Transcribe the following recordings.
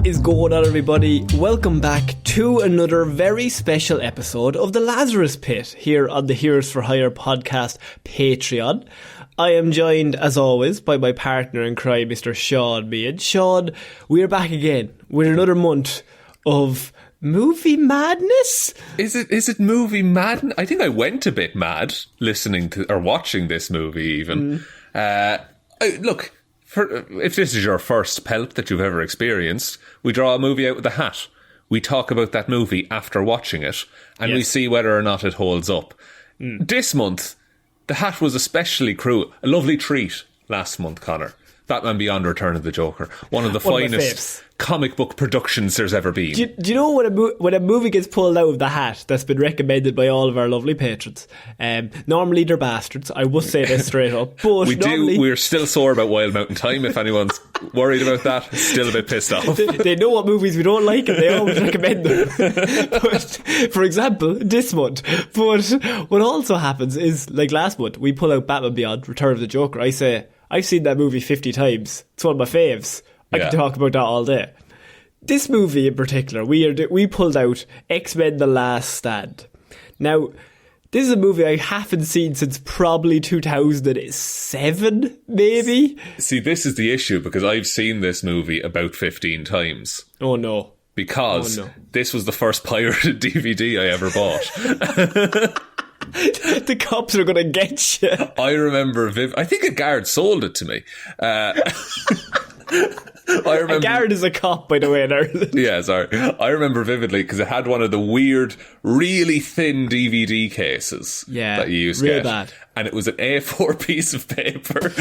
What is going on, everybody? Welcome back to another very special episode of the Lazarus Pit here on the Heroes for Hire podcast Patreon. I am joined, as always, by my partner in crime, Mr. Shaun Meighan. Shaun, we're back again with another month of movie madness? Is it movie madness? I think I went a bit mad listening to or watching this movie even. Look, if this is your first pelt that you've ever experienced, we draw a movie out with a hat. We talk about that movie after watching it, and we see whether or not it holds up. This month, the hat was especially cruel. A lovely treat last month, Conor. Batman Beyond: Return of the Joker. One of the finest comic book productions there's ever been. Do you know when a movie gets pulled out of the hat that's been recommended by all of our lovely patrons? Normally they're bastards. I will say this straight up. But we're still sore about Wild Mountain Time. If anyone's worried about that, still a bit pissed off. They know what movies we don't like and they always recommend them. But, for example, this month. But what also happens is, like last month, we pull out Batman Beyond: Return of the Joker. I say, I've seen that movie 50 times. It's one of my faves. I can talk about that all day. This movie in particular, we pulled out X-Men: The Last Stand. Now, this is a movie I haven't seen since probably 2007, maybe? See, this is the issue, because I've seen this movie about 15 times. Oh, no. Because this was the first pirated DVD I ever bought. The cops are going to get you. I remember I think a guard sold it to me. I remember, a guard is a cop, by the way, in Ireland. Yeah, sorry. I remember vividly because it had one of the weird, really thin DVD cases that you used to get. Bad. And it was an A4 piece of paper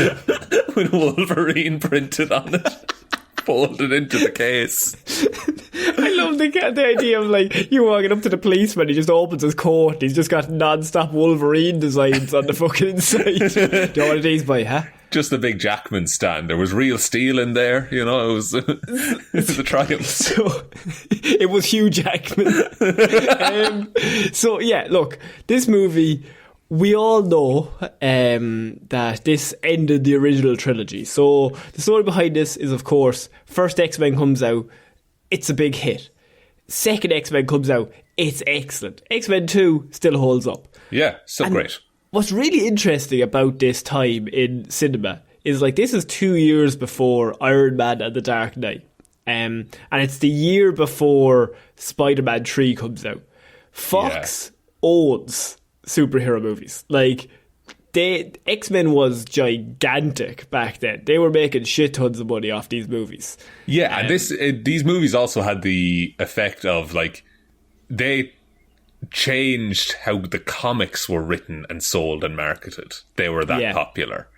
with Wolverine printed on it, folded into the case. I love the idea of, like, you walking up to the policeman, he just opens his coat, he's just got non-stop Wolverine designs on the fucking inside. Do you know what it is, boy, huh? Just a big Jackman stand. There was real steel in there, you know, it was a triumph. So, it was Hugh Jackman. So, yeah, look, this movie, we all know that this ended the original trilogy. So, the story behind this is, of course, first X-Men comes out, it's a big hit. Second X-Men comes out, it's excellent. X-Men 2 still holds up. Yeah, still great. What's really interesting about this time in cinema is, like, this is 2 years before Iron Man and the Dark Knight. And it's the year before Spider-Man 3 comes out. Fox owns superhero movies. Like, X-Men was gigantic back then. They were making shit tons of money off these movies. Yeah, and these movies also had the effect of, like, they changed how the comics were written and sold and marketed. They were that popular.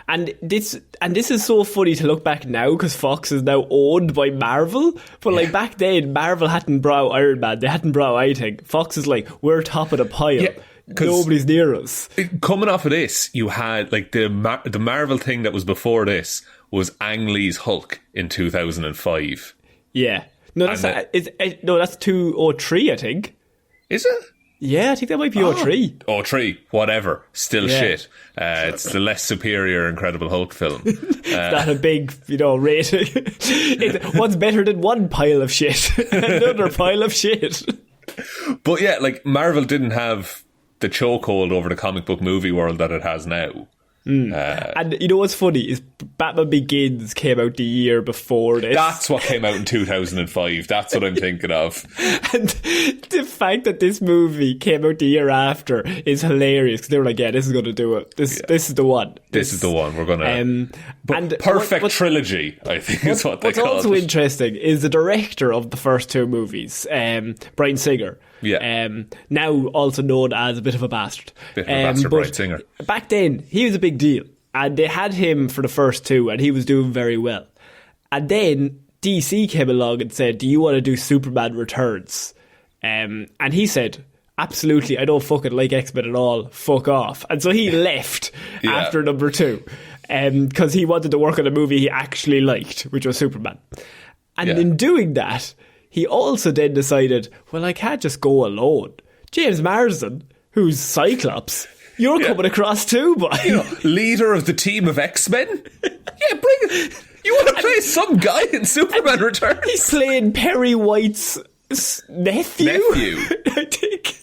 And this is so funny to look back now, because Fox is now owned by Marvel. But like back then, Marvel hadn't brought Iron Man. They hadn't brought anything. Fox is like, we're top of the pile. Yeah. Nobody's near us. Coming off of this, you had, like, the Marvel thing that was before this was Ang Lee's Hulk in 2005. Yeah. No, that's 2003, I think. Is it? Yeah, I think that might be 03. 03, whatever. Still shit. It's the less superior Incredible Hulk film. It's not a big, rating. What's better than one pile of shit? Another pile of shit. But yeah, like, Marvel didn't have the chokehold over the comic book movie world that it has now. And you know what's funny is Batman Begins came out the year before this. That's what came out in 2005. That's what I'm thinking of. And the fact that this movie came out the year after is hilarious, because they were like, yeah, this is going to do it. This is the one. This is the one. We're going to... perfect trilogy, I think is what they call it. What's also interesting is the director of the first two movies, Bryan Singer. Yeah. Now also known as a bit of a bastard. Bryan Singer. Back then, he was a big deal. And they had him for the first two, and he was doing very well. And then DC came along and said, do you want to do Superman Returns? And he said, absolutely, I don't fucking like X-Men at all. Fuck off. And so he left after number 2. Because he wanted to work on a movie he actually liked, which was Superman. And in doing that, he also then decided, well, I can't just go alone. James Marsden, who's Cyclops, you're coming across too, boy. Leader of the team of X-Men? Yeah, bring it. You want to play some guy in Superman Returns? He's playing Perry White's nephew. I think.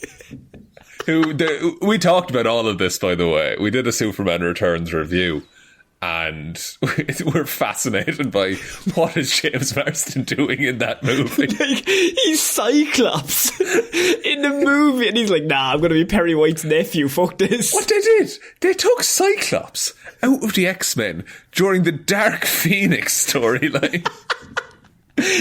We talked about all of this, by the way. We did a Superman Returns review, and we're fascinated by what is James Marsden doing in that movie. Like, he's Cyclops in the movie, and he's like, nah, I'm going to be Perry White's nephew, fuck this. What they did, they took Cyclops out of the X-Men during the Dark Phoenix storyline.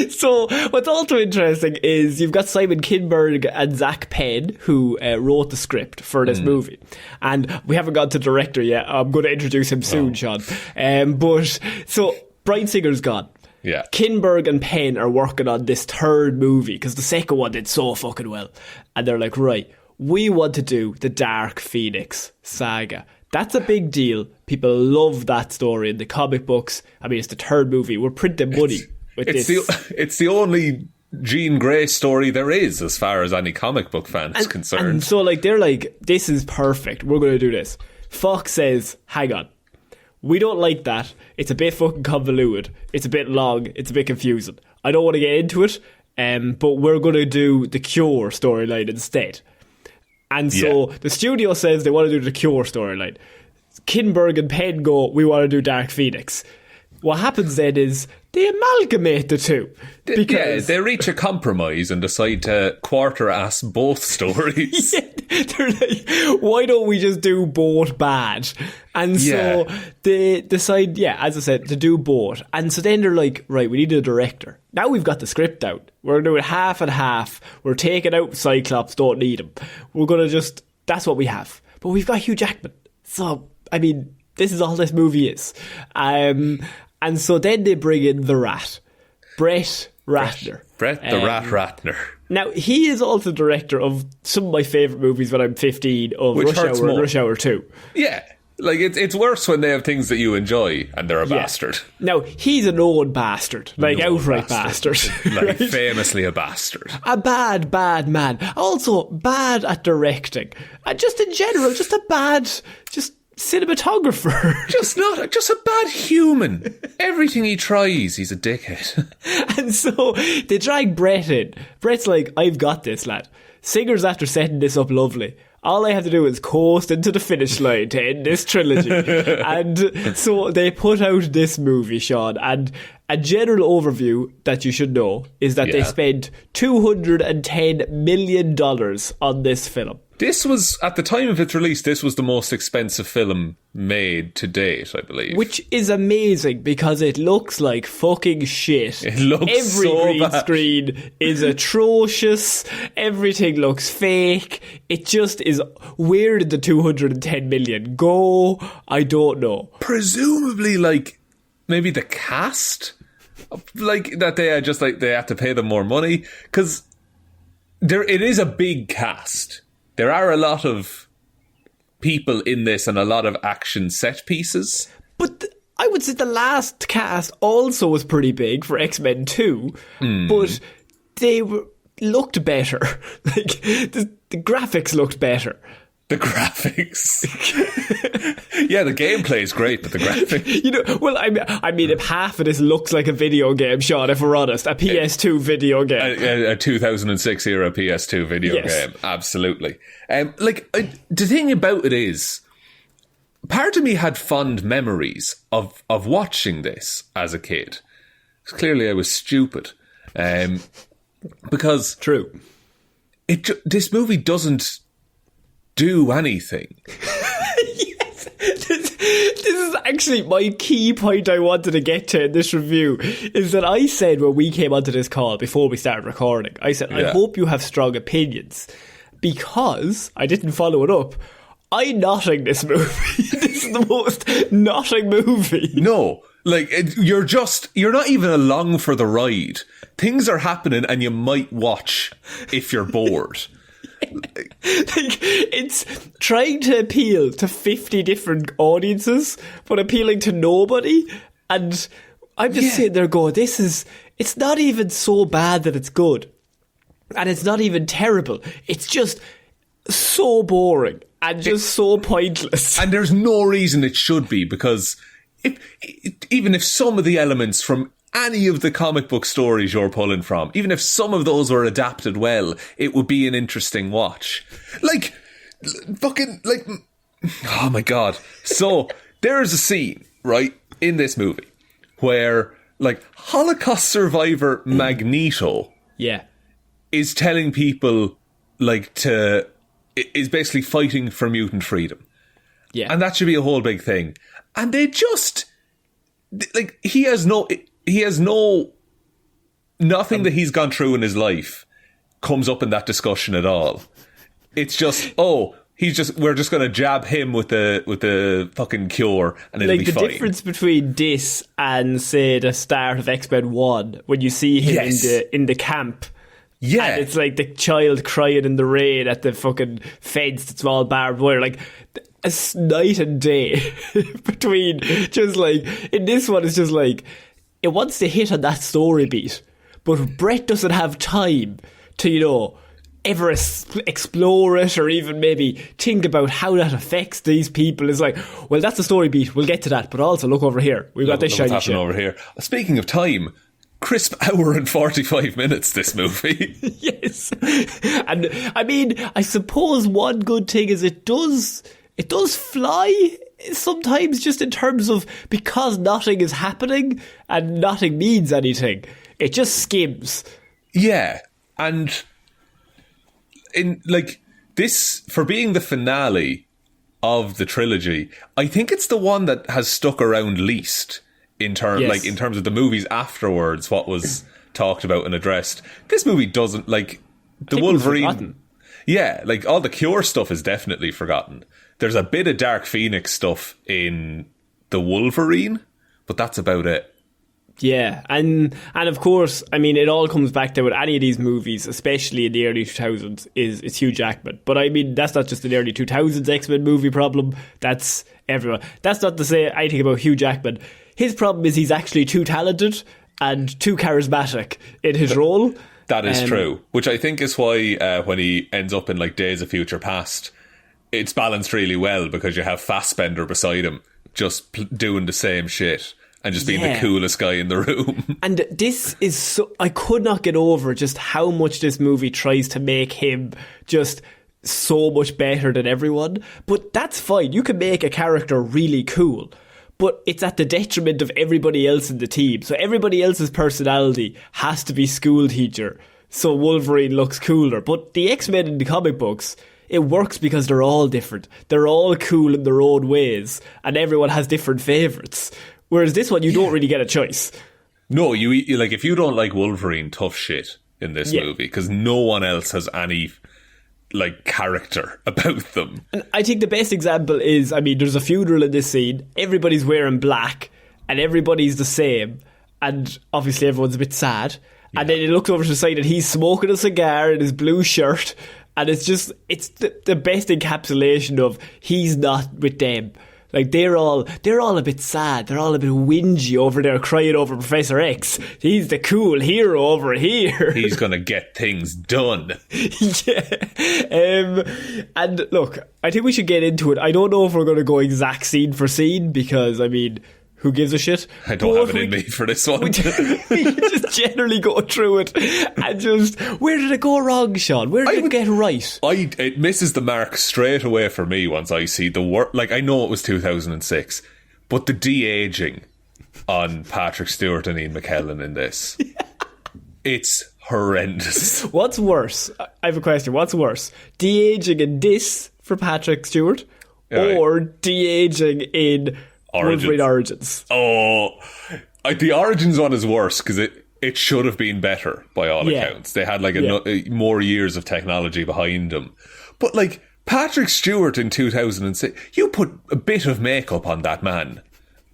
So what's also interesting is you've got Simon Kinberg and Zach Penn who wrote the script for this movie, and we haven't got to director yet. I'm going to introduce him soon, Sean. But so Bryan Singer's gone. Yeah, Kinberg and Penn are working on this third movie because the second one did so fucking well, and they're like, right, we want to do the Dark Phoenix saga. That's a big deal. People love that story in the comic books. I mean, it's the third movie. We're printing money. It's the only Jean Grey story there is as far as any comic book fan is concerned. And so they're like, this is perfect. We're going to do this. Fox says, hang on. We don't like that. It's a bit fucking convoluted. It's a bit long. It's a bit confusing. I don't want to get into it, but we're going to do the Cure storyline instead. And so the studio says they want to do the Cure storyline. Kinberg and Penn go, we want to do Dark Phoenix. What happens then is they amalgamate the two. Because they reach a compromise and decide to quarter-ass both stories. They're like, why don't we just do both bad? And so they decide, as I said, to do both. And so then they're like, right, we need a director. Now we've got the script out. We're doing half and half. We're taking out Cyclops, don't need him. We're going to that's what we have. But we've got Hugh Jackman. So, I mean, this is all this movie is. And so then they bring in the Rat, Brett Ratner. Brett the Rat Ratner. Now, he is also the director of some of my favourite movies when I'm 15, of Rush Hour and Rush Hour 2. Yeah, like it's worse when they have things that you enjoy and they're a bastard. Now, he's an old bastard, like outright bastard. Like right? Famously a bastard. A bad man. Also, bad at directing. And just in general, just a bad... cinematographer. Just a bad human. Everything he tries, he's a dickhead. And so they drag Brett in. Brett's like, I've got this, lad. Singer's after setting this up lovely. All I have to do is coast into the finish line to end this trilogy. And so they put out this movie, Sean, and a general overview that you should know is that they spent $210 million on this film. This was, at the time of its release, this was the most expensive film made to date, I believe. Which is amazing because it looks like fucking shit. It looks Every so green bad. screen is atrocious. Everything looks fake. It just is. Where did the 210 million go? I don't know. Presumably, like, maybe the cast? Like, that they are just like, they have to pay them more money? Because it is a big cast. There are a lot of people in this and a lot of action set pieces. But I would say the last cast also was pretty big for X-Men 2, but they looked better. Like, the graphics looked better. The graphics. Yeah, the gameplay is great, but the graphics... well, I mean, if half of this looks like a video game, Sean, if we're honest, a PS2 video game. A 2006 era PS2 video game, absolutely. The thing about it is, part of me had fond memories of watching this as a kid. Clearly I was stupid. Because... True. This movie doesn't do anything. Yes, this is actually my key point I wanted to get to in this review, is that I said when we came onto this call before we started recording, I said, I hope you have strong opinions, because I didn't follow it up. I notting this movie. This is the most notting movie. No, like, you're not even along for the ride. Things are happening and you might watch if you're bored. Like, it's trying to appeal to 50 different audiences, but appealing to nobody. And I'm just sitting there going, it's not even so bad that it's good. And it's not even terrible. It's just so boring and just so pointless. And there's no reason it should be, because even if some of the elements from any of the comic book stories you're pulling from, even if some of those were adapted well, it would be an interesting watch. Like, fucking, like, oh my God. So, there's a scene, right, in this movie where, like, Holocaust survivor Magneto is telling people, like, is basically fighting for mutant freedom. Yeah. And that should be a whole big thing. And they just, like, he has nothing that he's gone through in his life comes up in that discussion at all. It's just, we're just going to jab him with the fucking cure and it'll be fine. Like, the difference between this and, say, the start of X-Men 1, when you see him in the camp. Yeah. And it's like the child crying in the rain at the fucking fence that's all barbed wire. Like, a night and day between, just like, in this one, it's just like, it wants to hit on that story beat, but Brett doesn't have time to, ever explore it or even maybe think about how that affects these people. It's like, well, that's the story beat, we'll get to that, but also look over here, we've got this shiny shit over here. Speaking of time, crisp hour and 45 minutes, this movie. Yes. And I mean, I suppose one good thing is it does fly sometimes, just in terms of, because nothing is happening and nothing means anything, it just skims. Yeah. And in, like, this, for being the finale of the trilogy, I think it's the one that has stuck around least in terms of the movies afterwards, what was talked about and addressed. This movie doesn't, like, the Wolverine. Yeah, like, all the Cure stuff is definitely forgotten. There's a bit of Dark Phoenix stuff in the Wolverine, but that's about it. Yeah, and of course, I mean, it all comes back to, with any of these movies, especially in the early 2000s, is Hugh Jackman. But I mean, that's not just an early 2000s X-Men movie problem, that's everyone. That's not to say anything about Hugh Jackman. His problem is he's actually too talented and too charismatic in his role. That is true, which I think is why when he ends up in, like, Days of Future Past, it's balanced really well, because you have Fassbender beside him just doing the same shit and just being the coolest guy in the room. And this is so, I could not get over just how much this movie tries to make him just so much better than everyone. But that's fine, you can make a character really cool, but it's at the detriment of everybody else in the team. So everybody else's personality has to be school teacher, so Wolverine looks cooler. But the X-Men in the comic books, it works because they're all different. They're all cool in their own ways, and everyone has different favourites. Whereas this one, you don't really get a choice. No, you like, if you don't like Wolverine, tough shit in this movie, because no one else has any, like, character about them. And I think the best example is, I mean, there's a funeral in this scene. Everybody's wearing black, and everybody's the same, and obviously everyone's a bit sad. And then he looks over to the side and he's smoking a cigar in his blue shirt. And it's just, it's the best encapsulation of he's not with them. Like, they're all a bit sad. They're all a bit whingy over there crying over Professor X. He's the cool hero over here. He's going to get things done. Yeah. And look, I think we should get into it. I don't know if we're going to go exact scene for scene because, I mean, who gives a shit? I don't have it in me for this one. We just generally go through it and just, where did it go wrong, Sean? Where did it get right? It misses the mark straight away for me once I see the work. Like, I know it was 2006, but the de-aging on Patrick Stewart and Ian McKellen in this, it's horrendous. What's worse? I have a question. What's worse? De-aging in this for Patrick Stewart, or de-aging in Wolverine Origins? Oh, the Origins one is worse because it should have been better by all accounts. They had, like, more years of technology behind them. But, like, Patrick Stewart in 2006, you put a bit of makeup on that man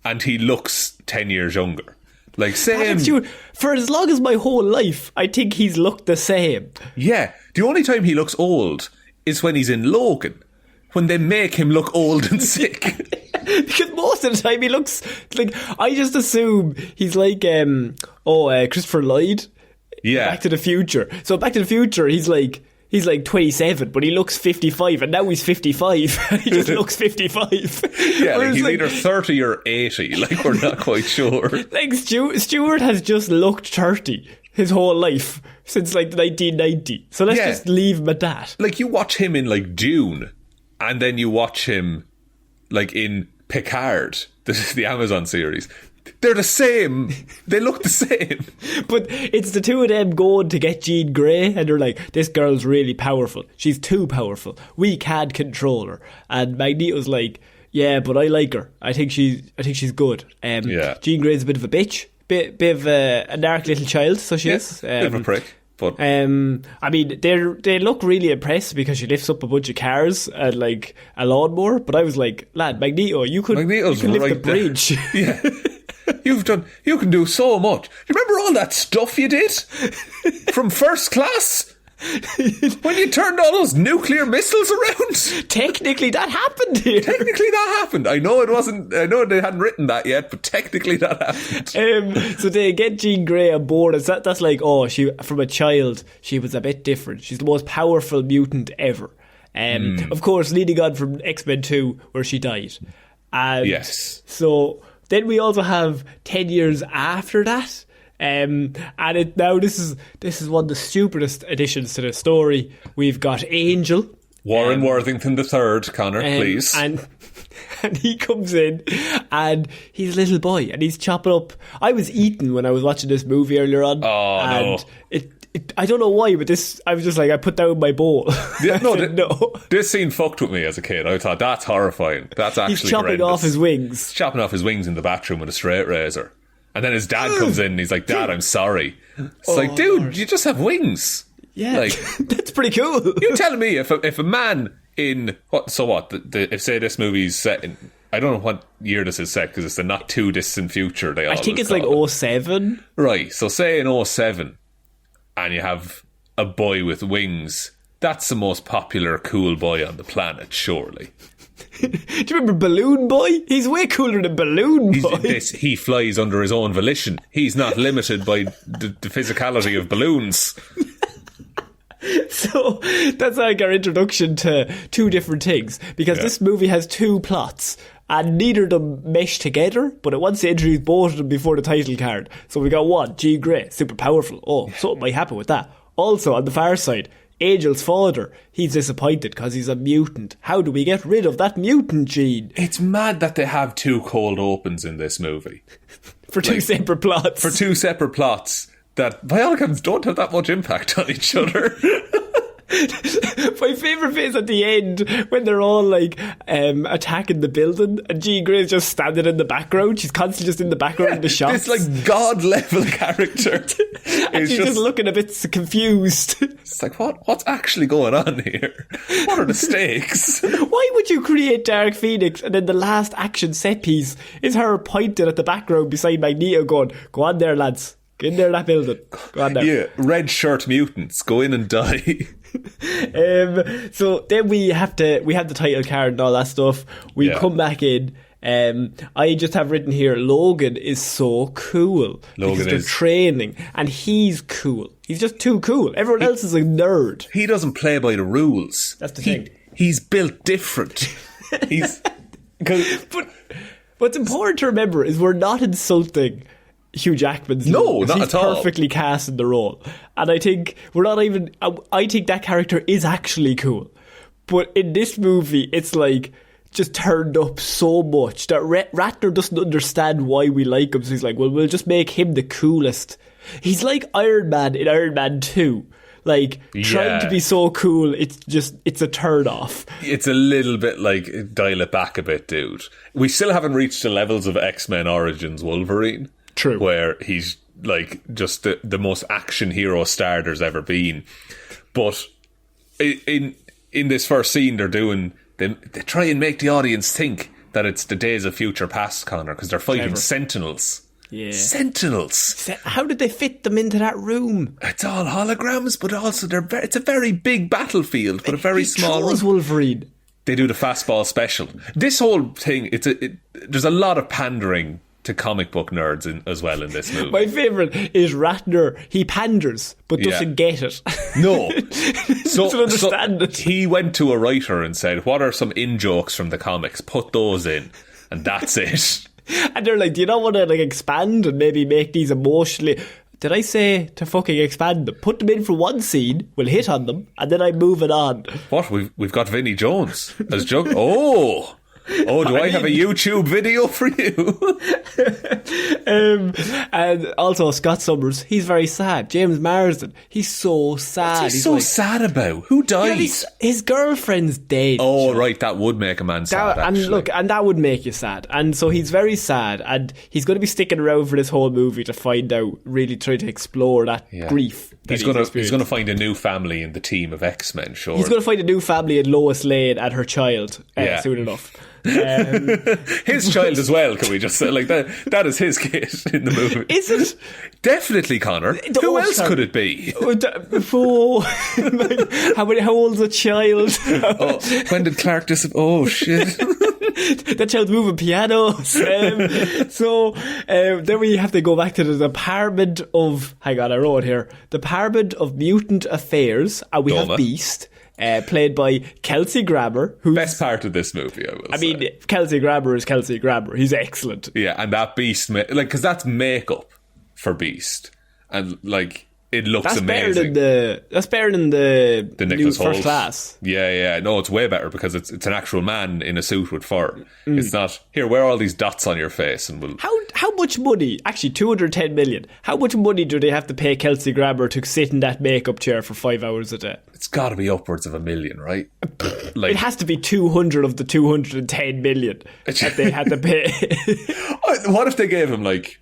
and he looks 10 years younger. Like, same. Patrick Stewart, for as long as my whole life, I think he's looked the same. Yeah. The only time he looks old is when he's in Logan, when they make him look old and sick. Because most of the time he looks like, I just assume he's like Christopher Lloyd. Yeah. Back to the Future. So Back to the Future, he's like he's like 27, but he looks 55, and now he's 55. He just looks 55. Yeah, like he's like, either 30 or 80. Like, we're not quite sure. Like, Stuart has just looked 30 his whole life since like 1990. So let's just leave him at that. Like, you watch him in like Dune, and then you watch him like in Picard, the Amazon series. They're the same. They look the same. But it's the two of them going to get Jean Grey, and they're like, this girl's really powerful. She's too powerful. We can't control her. And Magneto's like, yeah, but I like her. I think she's good. Jean Grey's a bit of a bitch. Bit of a narc little child, so she is. Bit of a prick. But I mean, they look really impressed because she lifts up a bunch of cars and like a lawnmower. But I was like, lad, Magneto, you can lift the bridge. Yeah. You can do so much. You remember all that stuff you did from First Class? When you turned all those nuclear missiles around? Technically that happened here. Technically that happened. I know they hadn't written that yet, but technically that happened. So they get Jean Grey on board, and that's like, she from a child, she was a bit different. She's the most powerful mutant ever. Of course, leading on from X-Men 2, where she died. Yes. So then we also have 10 years after that. And this is one of the stupidest additions to the story. We've got Angel, Warren Worthington III, Connor, please, and he comes in, and he's a little boy, and he's chopping up. I was eating when I was watching this movie earlier on. Oh, and no! I don't know why, but I was just like, I put down my bowl. Yeah, no. This scene fucked with me as a kid. I thought, that's horrifying. That's actually he's chopping horrendous. off his wings. He's chopping off his wings in the bathroom with a straight razor. And then his dad comes in and he's like, Dad, I'm sorry. It's like, dude, Lord. You just have wings. Yeah, like, that's pretty cool. You're telling me if a man in... if say this movie's set in... I don't know what year this is set because it's the not too distant future. I think it's like 07. Right, so say in 07 and you have a boy with wings, that's the most popular cool boy on the planet, surely. Do you remember Balloon Boy? He's way cooler than Balloon Boy. He flies under his own volition. He's not limited by the physicality of balloons. So that's like our introduction to two different things, because this movie has two plots and neither of them mesh together, but it wants to introduce both of them before the title card. So we got one, Jean Grey, super powerful. Something might happen with that. Also on the far side, Angel's father, he's disappointed because he's a mutant. How do we get rid of that mutant gene? It's mad that they have two cold opens in this movie. For two separate plots. For two separate plots that, by all accounts, don't have that much impact on each other. My favourite bit is at the end when they're all like attacking the building and Jean Grey's just standing in the background. She's constantly just in the background of the shots. This like god level character. And she's just looking a bit confused. It's like, what's actually going on here? What are the stakes? Why would you create Dark Phoenix and then the last action set piece is her pointed at the background beside Magneto going, go on there lads, get in there that building, go on there. Yeah, red shirt mutants, go in and die. So then we have the title card and all that stuff. We come back in. I just have written here, Logan is so cool. Logan because they're training and he's cool. He's just too cool. Everyone else is a nerd. He doesn't play by the rules. That's the thing. He's built different. But what's important to remember is we're not insulting Hugh Jackman's role. No, not he's at all. Perfectly cast in the role. And I think we're not even... I think that character is actually cool. But in this movie, it's like just turned up so much that Ratner doesn't understand why we like him. So he's like, well, we'll just make him the coolest. He's like Iron Man in Iron Man 2. Like, trying to be so cool, it's a turn off. It's a little bit like, dial it back a bit, dude. We still haven't reached the levels of X-Men Origins Wolverine. True. Where he's like just the most action hero star there's ever been. But in this first scene they try and make the audience think that it's the days of future past, Connor, because they're fighting Sentinels. Yeah. Sentinels. How did they fit them into that room? It's all holograms, but also it's a very big battlefield, but a very small room. Wolverine. They do the fastball special. This whole thing, there's a lot of pandering to comic book nerds as well in this movie. My favourite is Ratner. He panders, but doesn't get it. No. Doesn't understand it. He went to a writer and said, what are some in-jokes from the comics? Put those in. And that's it. And they're like, do you not want to like expand and maybe make these emotionally... Did I say to fucking expand them? Put them in for one scene, we'll hit on them, and then I'm moving on. What? We've got Vinnie Jones as Jug. Oh, do I have a YouTube video for you? And also Scott Summers, he's very sad. James Marsden, he's so sad. What's he so sad about? Who died? Yeah, his girlfriend's dead. Oh, right, that would make a man sad, actually. And look, and that would make you sad. And so he's very sad, and he's going to be sticking around for this whole movie to find out, really try to explore that grief. He's going to find a new family in the team of X-Men, sure. He's going to find a new family in Lois Lane and her child soon enough. His child as well, can we just say, like, that is his kid in the movie. Is it? Definitely Conor. Who else could it be? How old's a child? When did Clarke oh shit. That child's moving pianos. Then we have to go back to the Department of... Hang on, I wrote here. Department of Mutant Affairs, and we have Beast. Played by Kelsey Grammer, who's best part of this movie. I mean, Kelsey Grammer is Kelsey Grammer. He's excellent. Yeah, and that Beast, because that's makeup for Beast, and like it looks amazing. That's better than the new First Class. Yeah. No, it's way better because it's an actual man in a suit with fur. It's not here. Wear all these dots on your face, and we'll. How much money? Actually, 210 million. How much money do they have to pay Kelsey Grammer to sit in that makeup chair for 5 hours a day? It's got to be upwards of $1 million, right? Like, it has to be 200 of the 210 million that they had to pay. What if they gave him like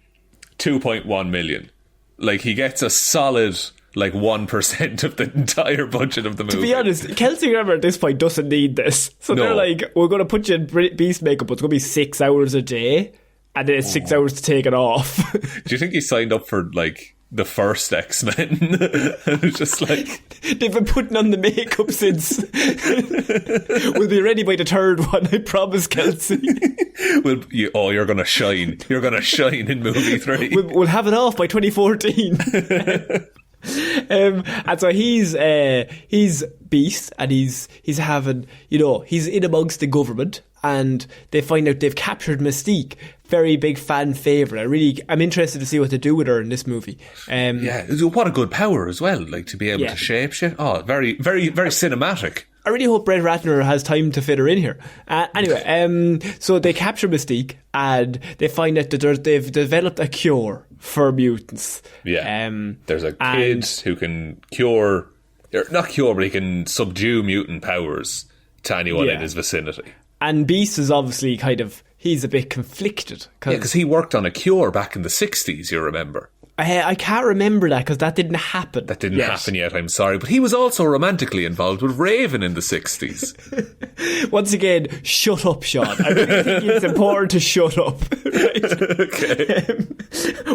2.1 million? Like, he gets a solid like 1% of the entire budget of the movie. To be honest, Kelsey Grammer at this point doesn't need this. So they're like, we're going to put you in Beast makeup, but it's going to be 6 hours a day, and then it's 6 hours to take it off. Do you think he signed up for like the first X-Men? Just like, they've been putting on the makeup since. We'll be ready by the third one, I promise, Kelsey. You're gonna shine. You're gonna shine in movie 3. We'll have it off by 2014. And so he's Beast, and he's having, he's in amongst the government, and they find out they've captured Mystique. Very big fan favourite. I'm interested to see what they do with her in this movie. What a good power as well, like to be able to shape shit. Oh, very, very, very cinematic. I really hope Brett Ratner has time to fit her in here. Anyway, so they capture Mystique, and they find out that they've developed a cure for mutants. Yeah. There's a kid who can cure, not cure, but he can subdue mutant powers to anyone in his vicinity. And Beast is obviously he's a bit conflicted. Because he worked on a cure back in the 60s, you remember. I can't remember that because that didn't happen. That didn't happen yet, I'm sorry. But he was also romantically involved with Raven in the 60s. Once again, shut up, Sean. I really think it's important to shut up. Right? Okay.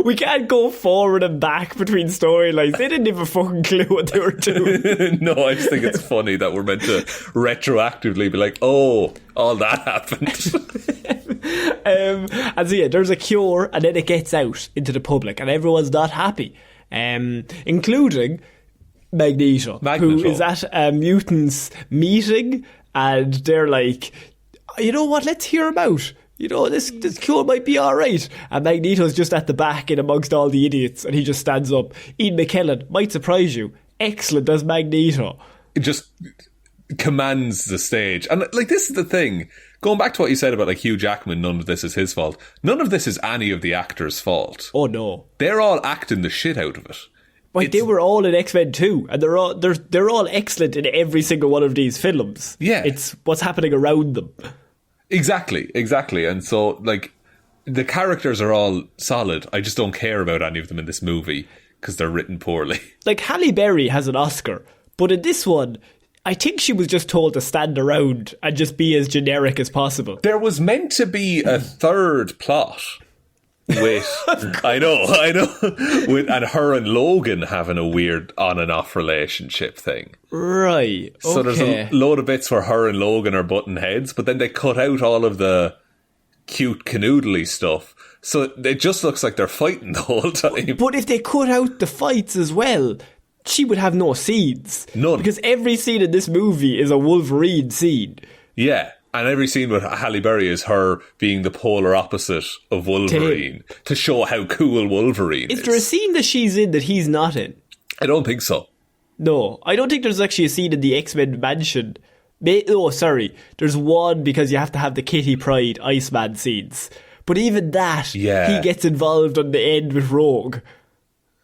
We can't go forward and back between storylines. They didn't have a fucking clue what they were doing. No, I just think it's funny that we're meant to retroactively be like, oh, all that happened. And so there's a cure, and then it gets out into the public, and everyone's not happy, including Magneto, who is at a mutants meeting, and they're like, you know what, let's hear him out. This cure might be alright. And Magneto's just at the back in amongst all the idiots, and he just stands up. Ian McKellen might surprise you. Excellent as Magneto. It just commands the stage. And like, this is the thing. Going back to what you said about like Hugh Jackman, none of this is his fault. None of this is any of the actors' fault. Oh no. They're all acting the shit out of it. Like, they were all in X-Men 2, and they're all excellent in every single one of these films. Yeah. It's what's happening around them. Exactly. And so, like, the characters are all solid. I just don't care about any of them in this movie because they're written poorly. Like, Halle Berry has an Oscar, but in this one, I think she was just told to stand around and just be as generic as possible. There was meant to be a third plot with, I know, and her and Logan having a weird on and off relationship thing. Right. So there's a load of bits where her and Logan are butting heads, but then they cut out all of the cute canoodly stuff. So it just looks like they're fighting the whole time. But if they cut out the fights as well, she would have no scenes. None. Because every scene in this movie is a Wolverine scene. Yeah, and every scene with Halle Berry is her being the polar opposite of Wolverine to show how cool Wolverine is. Is there a scene that she's in that he's not in? I don't think so. No, I don't think there's actually a scene in the X-Men mansion. Oh, sorry. There's one because you have to have the Kitty Pryde Iceman scenes. But even that, he gets involved on the end with Rogue.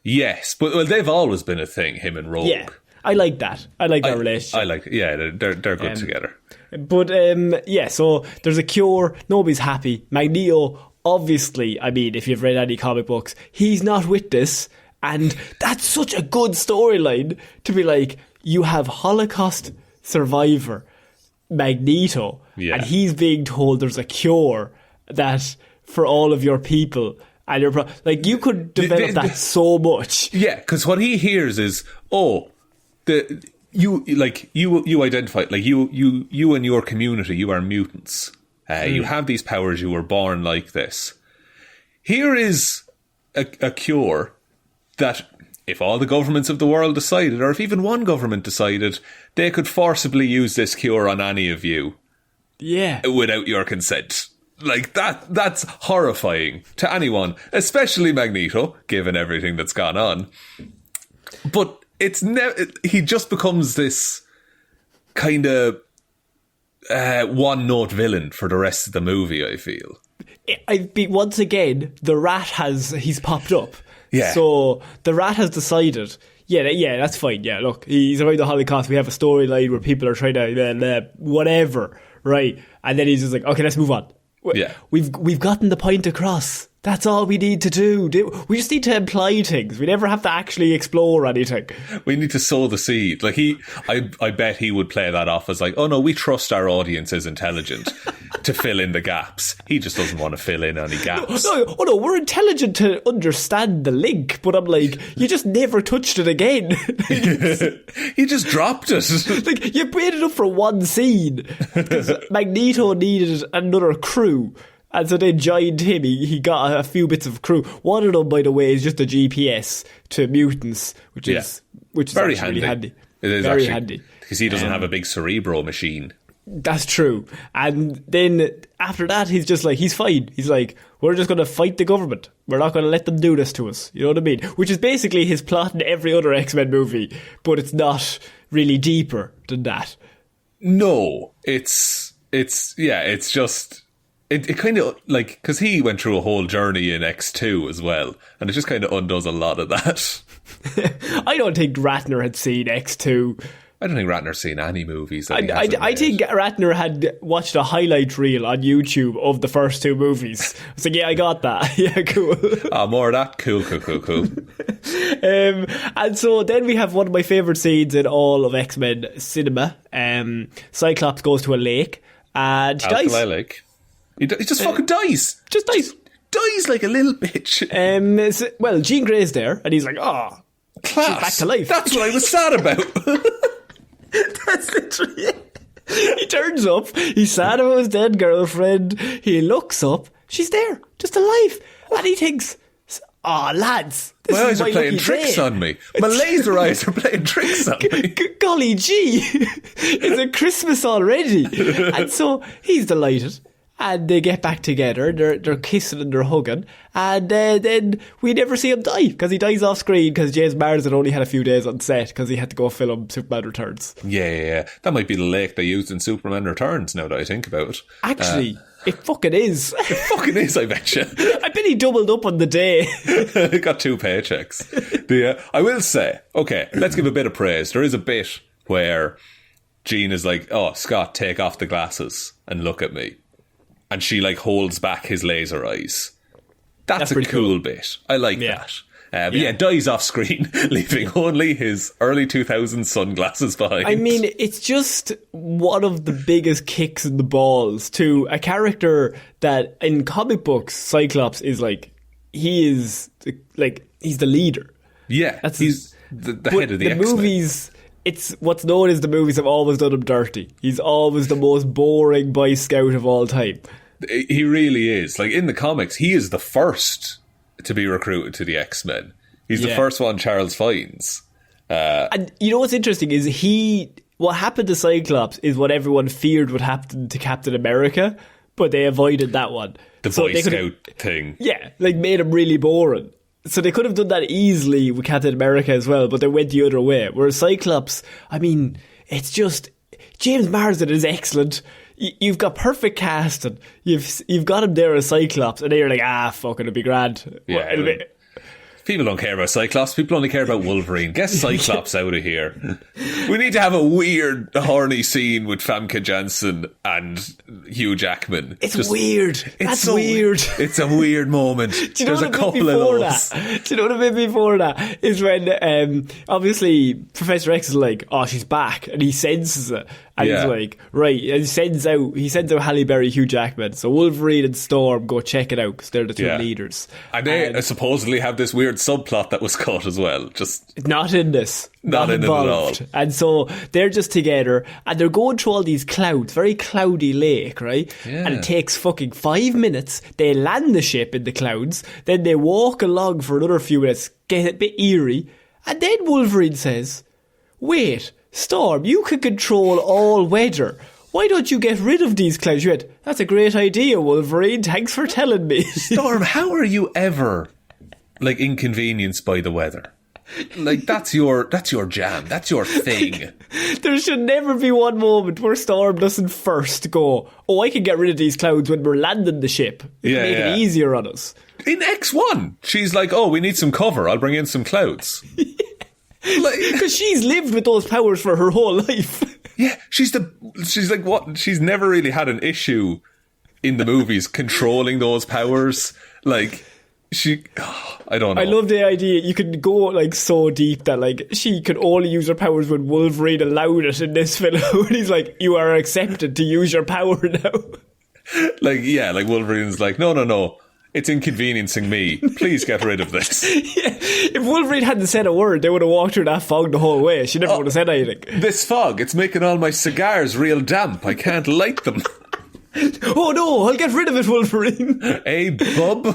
Yes, but they've always been a thing, him and Rogue. Yeah, I like that. I like that relationship. I like it. Yeah, they're good together. But, so there's a cure. Nobody's happy. Magneto, obviously, I mean, if you've read any comic books, he's not with this. And that's such a good storyline to be like, you have Holocaust survivor Magneto, and he's being told there's a cure that for all of your people, and you're like, you could develop that so much. Yeah, because what he hears is, you identify, like you and your community, you are mutants. You have these powers. You were born like this. Here is a cure that if all the governments of the world decided, or if even one government decided, they could forcibly use this cure on any of you. Yeah. Without your consent. Like, that's horrifying to anyone, especially Magneto, given everything that's gone on. But he just becomes this kind of one-note villain for the rest of the movie, I feel. Once again, the rat he's popped up. Yeah. So the rat has decided, that's fine. Yeah, look, he's around the Holocaust. We have a storyline where people are trying to whatever, right? And then he's just like, okay, let's move on. Yeah, we've gotten the point across. That's all we need to do. We just need to imply things. We never have to actually explore anything. We need to sow the seed. Like I bet he would play that off as like, oh no, we trust our audience is intelligent to fill in the gaps. He just doesn't want to fill in any gaps. No, we're intelligent to understand the link, but I'm like, you just never touched it again. He just dropped it. Like, you made it up for one scene because Magneto needed another crew. And so they joined him. He got a few bits of crew. One of them, by the way, is just a GPS to mutants, which is very really handy. It is very actually handy because he doesn't have a big Cerebro machine. That's true. And then after that, he's just like, he's fine. He's like, we're just going to fight the government. We're not going to let them do this to us. You know what I mean? Which is basically his plot in every other X-Men movie, but it's not really deeper than that. No, it's just. It kind of, like, because he went through a whole journey in X2 as well, and it just kind of undoes a lot of that. I don't think Ratner had seen X2. I don't think Ratner's seen any movies. I think Ratner had watched a highlight reel on YouTube of the first two movies. I was like, yeah, I got that. Yeah, cool. More of that? Cool. And so then we have one of my favourite scenes in all of X-Men cinema. Cyclops goes to a lake, and he dies. Lake. He just fucking dies. Just dies. Dies like a little bitch. Well, Jean Grey's there, and he's like, class. She's back to life. That's what I was sad about. That's literally it. He turns up, he's sad about his dead girlfriend, he looks up, she's there, just alive. And he thinks, lads, my eyes are playing tricks on me. My laser eyes are playing tricks on me. Golly gee, it's a Christmas already. And so he's delighted. And they get back together, they're kissing and they're hugging, and then we never see him die, because he dies off screen, because James Marsden only had a few days on set, because he had to go film Superman Returns. Yeah. That might be the lake they used in Superman Returns, now that I think about it. Actually, it fucking is. It fucking is, I bet you. I bet he doubled up on the day. He got 2 paychecks. I will say, okay, let's give a bit of praise. There is a bit where Jean is like, oh, Scott, take off the glasses and look at me. And she like holds back his laser eyes. That's a cool bit. I like that. But dies off screen, leaving only his early 2000s sunglasses behind. I mean, it's just one of the biggest kicks in the balls to a character that in comic books, Cyclops is like, he's the leader. Yeah, he's the head of the X-Men. Movies, it's what's known as the movies have always done him dirty. He's always the most boring Boy Scout of all time. He really is. Like, in the comics, he is the first to be recruited to the X-Men. He's the first one Charles finds. And you know what's interesting is what happened to Cyclops is what everyone feared would happen to Captain America, but they avoided that one. The Boy Scout thing. Yeah, like made him really boring. So they could have done that easily with Captain America as well, but they went the other way. Whereas Cyclops, I mean, it's just... James Marsden is excellent. You've got perfect casting. You've got him there as Cyclops, and then you're like, fuck, it'll be grand. Yeah, people don't care about Cyclops. People only care about Wolverine. Get Cyclops out of here. We need to have a weird, horny scene with Famke Janssen and Hugh Jackman. It's weird. That's weird. It's a weird moment. There's a couple of those. Do you know what a bit before that is when, obviously, Professor X is like, she's back, and he senses it. And he's like, right, and he sends out Halle Berry, Hugh Jackman. So Wolverine and Storm go check it out because they're the two leaders. And they supposedly have this weird subplot that was cut as well. Just not in this. Not in involved. It at all. And so they're just together and they're going through all these clouds, very cloudy lake, right? Yeah. And it takes fucking 5 minutes. They land the ship in the clouds. Then they walk along for another few minutes, get a bit eerie. And then Wolverine says, wait, Storm, you can control all weather. Why don't you get rid of these clouds? You went, that's a great idea, Wolverine. Thanks for telling me. Storm, how are you ever, like, inconvenienced by the weather? Like, that's your jam. That's your thing. There should never be one moment where Storm doesn't first go, I can get rid of these clouds when we're landing the ship. It'll make it easier on us. In X1, she's like, we need some cover. I'll bring in some clouds. Because she's lived with those powers for her whole life. Yeah, she's like what? She's never really had an issue in the movies controlling those powers. Like, I don't know. I love the idea you could go like so deep that like she could only use her powers when Wolverine allowed it in this film. And he's like, you are accepted to use your power now. Like Wolverine's like, no. It's inconveniencing me. Please get rid of this. If Wolverine hadn't said a word, they would have walked through that fog the whole way. She never would have said anything. This fog, it's making all my cigars real damp. I can't light them. Oh no, I'll get rid of it, Wolverine. Hey, bub.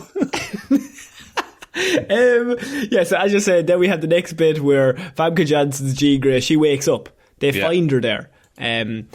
So as you said, then we have the next bit where Famke Janssen's Jean Grey, she wakes up. They find her there. And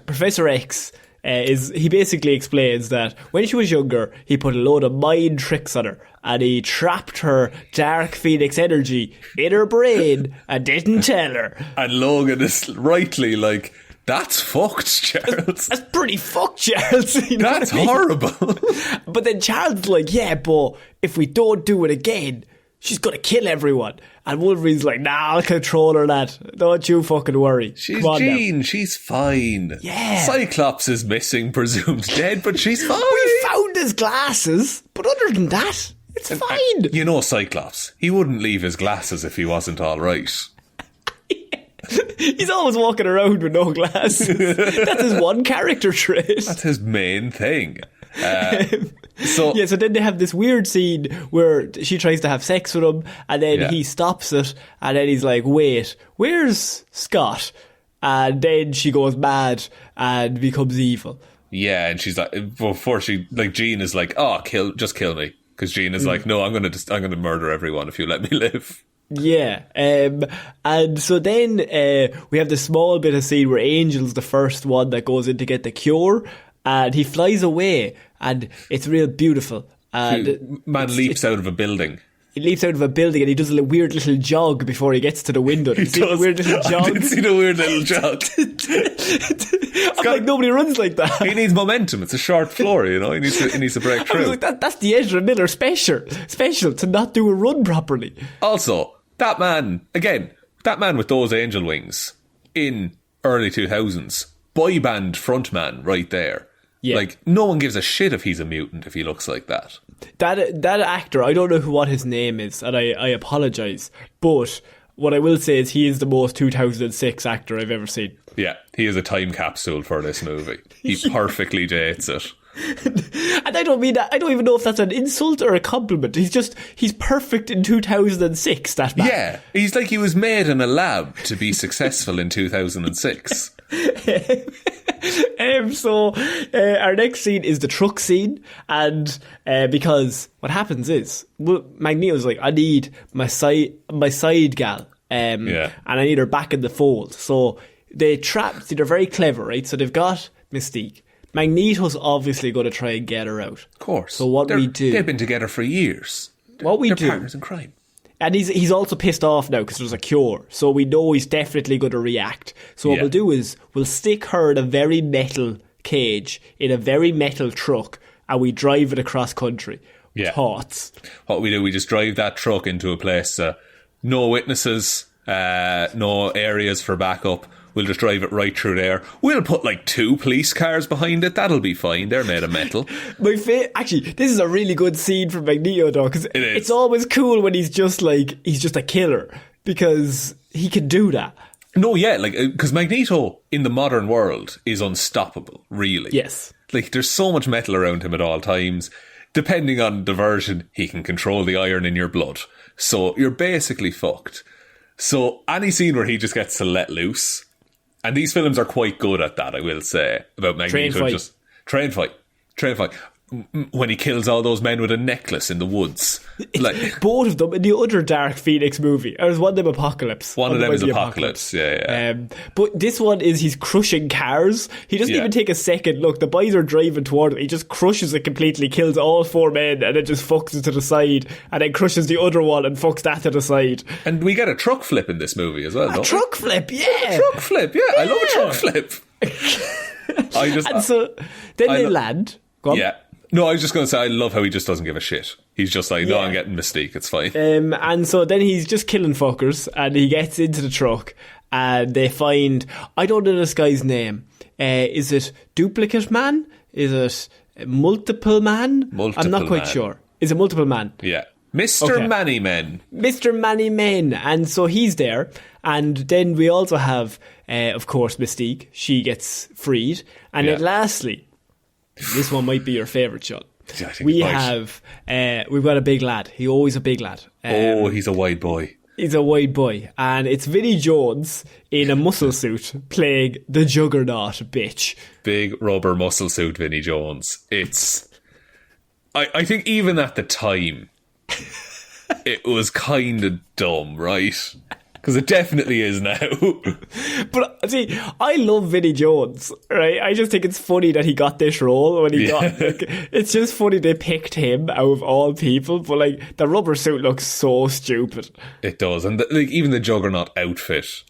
Professor X... he basically explains that when she was younger, he put a load of mind tricks on her and he trapped her dark phoenix energy in her brain and didn't tell her. And Logan is rightly like, that's fucked, Charles. That's pretty fucked, Charles. You know that's horrible. But then Charles is like, but if we don't do it again, she's going to kill everyone. And Wolverine's like, I'll control her, lad. Don't you fucking worry. She's Jean. Now. She's fine. Yeah. Cyclops is missing, presumed dead, but she's fine. We found his glasses, but other than that, it's fine. You know Cyclops. He wouldn't leave his glasses if he wasn't all right. He's always walking around with no glasses. That's his one character trait. That's his main thing. So then they have this weird scene where she tries to have sex with him and then he stops it and then he's like, wait, where's Scott? And then she goes mad and becomes evil. Yeah, and she's like, before she, like, Jean is like, just kill me. Because Jean is like, no, I'm gonna murder everyone if you let me live. Yeah, and so then we have this small bit of scene where Angel's the first one that goes in to get the cure, and he flies away, and it's real beautiful. And man leaps out of a building. He leaps out of a building and he does a weird little jog before he gets to the window. He does. Weird little jog. I did see the weird little jog. I'm like, nobody runs like that. He needs momentum. It's a short floor, you know. He needs to break through. I was like, that's the Ezra Miller special to not do a run properly. Also, that man with those angel wings in early 2000s, boy band frontman right there. Yeah. Like, no one gives a shit if he's a mutant if he looks like that. That actor, I don't know what his name is, and I apologise, but what I will say is he is the most 2006 actor I've ever seen. Yeah, he is a time capsule for this movie. He perfectly dates it. And I don't mean that. I don't even know if that's an insult or a compliment. He's perfect in 2006, that man. Yeah, he's like he was made in a lab to be successful in 2006. So our next scene is the truck scene, and because what happens is Magneto's like, I need my side gal, and I need her back in the fold. So they're very clever, right? So they've got Mystique. Magneto's obviously going to try and get her out. Of course. So they've been together for years. They're partners in crime. And he's also pissed off now because there's a cure. So we know he's definitely going to react. So what we'll do is we'll stick her in a very metal cage, in a very metal truck, and we drive it across country. Yeah. Thoughts? What we do, we just drive that truck into a place, no witnesses, no areas for backup. We'll just drive it right through there. We'll put like 2 police cars behind it. That'll be fine. They're made of metal. Actually, this is a really good scene for Magneto, though, because it's always cool when he's just a killer, because he can do that. No, yeah, because Magneto in the modern world is unstoppable, really. Yes. Like, there's so much metal around him at all times. Depending on the version, he can control the iron in your blood. So you're basically fucked. So any scene where he just gets to let loose. And these films are quite good at that, I will say, about Magneto. Train fight. When he kills all those men with a necklace in the woods. Both of them in the other Dark Phoenix movie. Or is one of them Apocalypse? One of them is Apocalypse, yeah. But this one is he's crushing cars. He doesn't even take a second look. The boys are driving toward him. He just crushes it completely, kills all 4 men, and then just fucks it to the side, and then crushes the other one and fucks that to the side. And we get a truck flip in this movie as well, don't we? Truck flip, yeah. A truck flip, yeah. I love a truck flip. So then they land. Go on. Yeah. No, I was just going to say, I love how he just doesn't give a shit. He's just like, no, I'm getting Mystique, it's fine. And so then he's just killing fuckers, and he gets into the truck, and they find, I don't know this guy's name. Is it Duplicate Man? Is it Multiple Man? I'm not quite sure. Is it Multiple Man? Yeah. Mr. Manny Men. Mr. Manny Men. And so he's there. And then we also have, of course, Mystique. She gets freed. And then lastly, this one might be your favourite shot. We've got a big lad. He's always a big lad. He's a wide boy. He's a wide boy. And it's Vinnie Jones in a muscle suit playing the Juggernaut bitch. Big rubber muscle suit Vinnie Jones. It's... I think even at the time, it was kind of dumb, right? Because it definitely is now. But see, I love Vinnie Jones, right? I just think it's funny that he got this role when he got. It's just funny they picked him out of all people. But the rubber suit looks so stupid. It does, and even the Juggernaut outfit,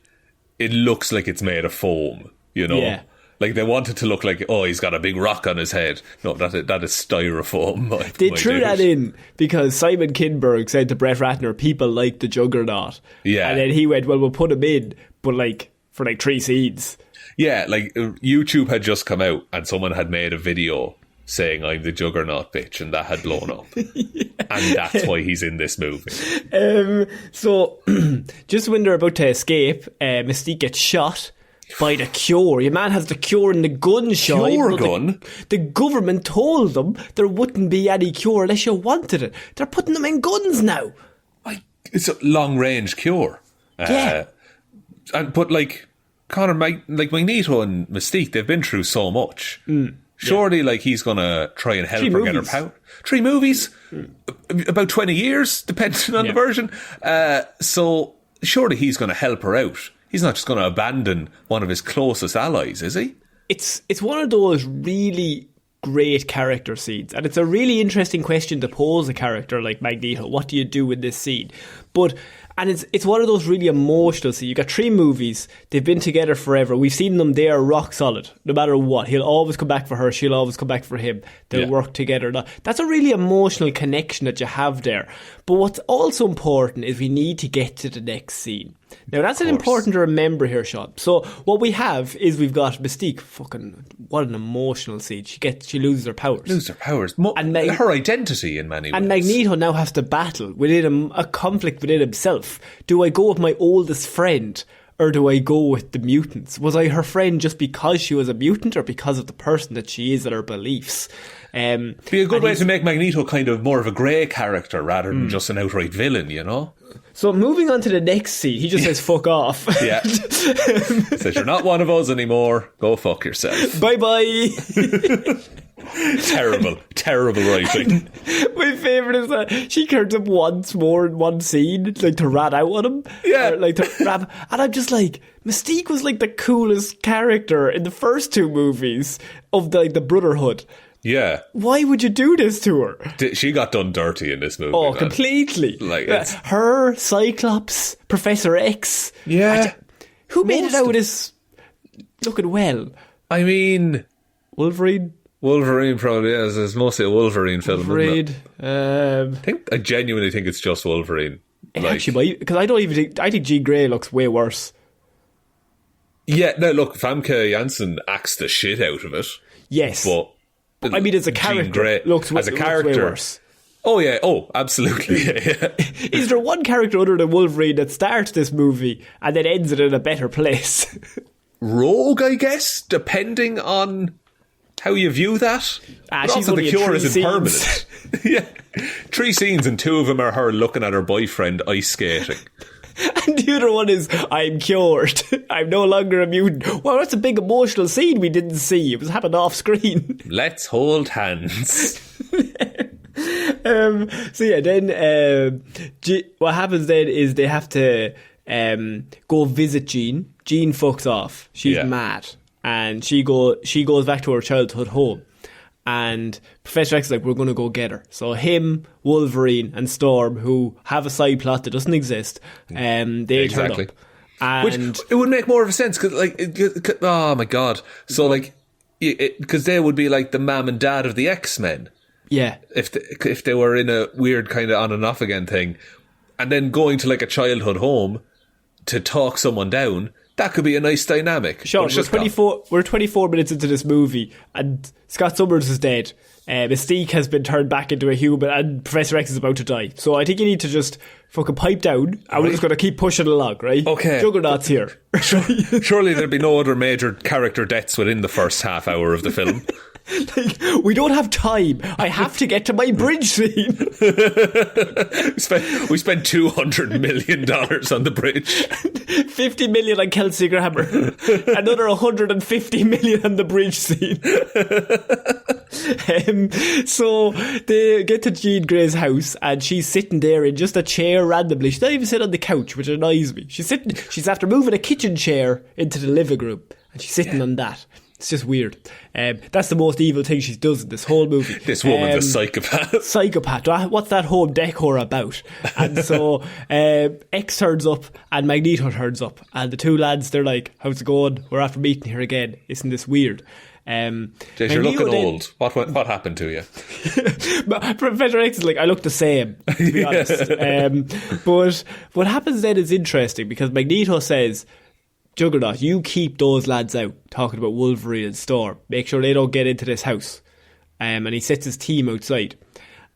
it looks like it's made of foam. You know, yeah. They want it to look like, he's got a big rock on his head. No, that is styrofoam. They threw that in because Simon Kinberg said to Brett Ratner, people like the Juggernaut. Yeah. And then he went, well, we'll put him in, but for 3 scenes. Yeah, YouTube had just come out and someone had made a video saying I'm the Juggernaut bitch, and that had blown up. Yeah. And that's why he's in this movie. So, just when they're about to escape, Mystique gets shot by the cure. Your man has the cure in the gun shop. Cure gun? The government told them there wouldn't be any cure unless you wanted it. They're putting them in guns now. It's a long-range cure. Yeah. But Conor, Magneto and Mystique, they've been through so much. Surely, he's going to try and help her get her power. 3 movies? About 20 years, depending on the version. So, surely he's going to help her out. He's not just going to abandon one of his closest allies, is he? It's one of those really great character scenes, and it's a really interesting question to pose a character like Magneto. What do you do in this scene? And it's one of those really emotional scenes. You've got 3 movies. They've been together forever. We've seen them. They are rock solid. No matter what. He'll always come back for her. She'll always come back for him. They'll work together. That's a really emotional connection that you have there. But what's also important is we need to get to the next scene. Now, that's important to remember here, Shaun. So, what we have is we've got Mystique. Fucking, what an emotional scene. She loses her powers. And her identity in many ways. And Magneto now has to battle within a conflict within himself. Do I go with my oldest friend, or do I go with the mutants? Was I her friend just because she was a mutant, or because of the person that she is and her beliefs? Be a good way to make Magneto kind of more of a grey character rather than just an outright villain, you know? So moving on to the next scene, he just says, fuck off. Yeah. Says, you're not one of us anymore. Go fuck yourself. Bye-bye. Terrible writing. My favourite is that she turns up once more in one scene, like to rat out on him. Yeah. Or, like to rap. And I'm just like, Mystique was like the coolest character in the first two movies of the Brotherhood. Yeah. Why would you do this to her? She got done dirty in this movie. Oh, man. Completely. Like her, Cyclops, Professor X. Yeah. Who made it out as looking well? I mean, Wolverine probably is. It's mostly a Wolverine film. Wolverine. I genuinely think it's just Wolverine. Actually, because I think Jean Grey looks way worse. Yeah, no, look, Famke Janssen acts the shit out of it. Yes. But I mean, as a character, looks way worse. Oh, yeah. Oh, absolutely. Yeah. Is there one character other than Wolverine that starts this movie and then ends it in a better place? Rogue, I guess, depending on how you view that. But also, the cure isn't permanent. Yeah. 3 scenes and 2 of them are her looking at her boyfriend ice skating. And the other one is, I'm cured. I'm no longer a mutant. Well, that's a big emotional scene we didn't see. It was happening off screen. Let's hold hands. So yeah, then what happens then is they have to go visit Jean. Jean fucks off. She's mad. And she goes back to her childhood home. And Professor X is like, we're going to go get her. So him, Wolverine and Storm, who have a side plot that doesn't exist, they turn up. And which, it would make more of a sense, because, oh my god. So, like, because they would be like the mum and dad of the X-Men. Yeah. If they were in a weird kind of on and off again thing. And then going to, like, a childhood home to talk someone down, that could be a nice dynamic. Sean, we're 24 minutes into this movie and Scott Summers is dead. Mystique has been turned back into a human and Professor X is about to die. So I think you need to just fucking pipe down and we're just going to keep pushing along, right? Okay. Juggernaut's here. Surely there'd be no other major character deaths within the first half hour of the film. Like, we don't have time. I have to get to my bridge scene. we spent $200 million on the bridge. 50 million on Kelsey Grammer. Another 150 million on the bridge scene. So they get to Jean Grey's house and she's sitting there in just a chair randomly. She's not even sitting on the couch, which annoys me. She's after moving a kitchen chair into the living room and she's sitting on that. It's just weird. That's the most evil thing she does in this whole movie. This woman's a psychopath. Psychopath. What's that home decor about? And so X turns up and Magneto turns up. And the two lads, they're like, how's it going? We're after meeting here again. Isn't this weird? Jez, you're looking old. What happened to you? Professor X is like, I look the same, to be honest. But what happens then is interesting because Magneto says, Juggernaut, you keep those lads out, talking about Wolverine and Storm. Make sure they don't get into this house. And he sets his team outside.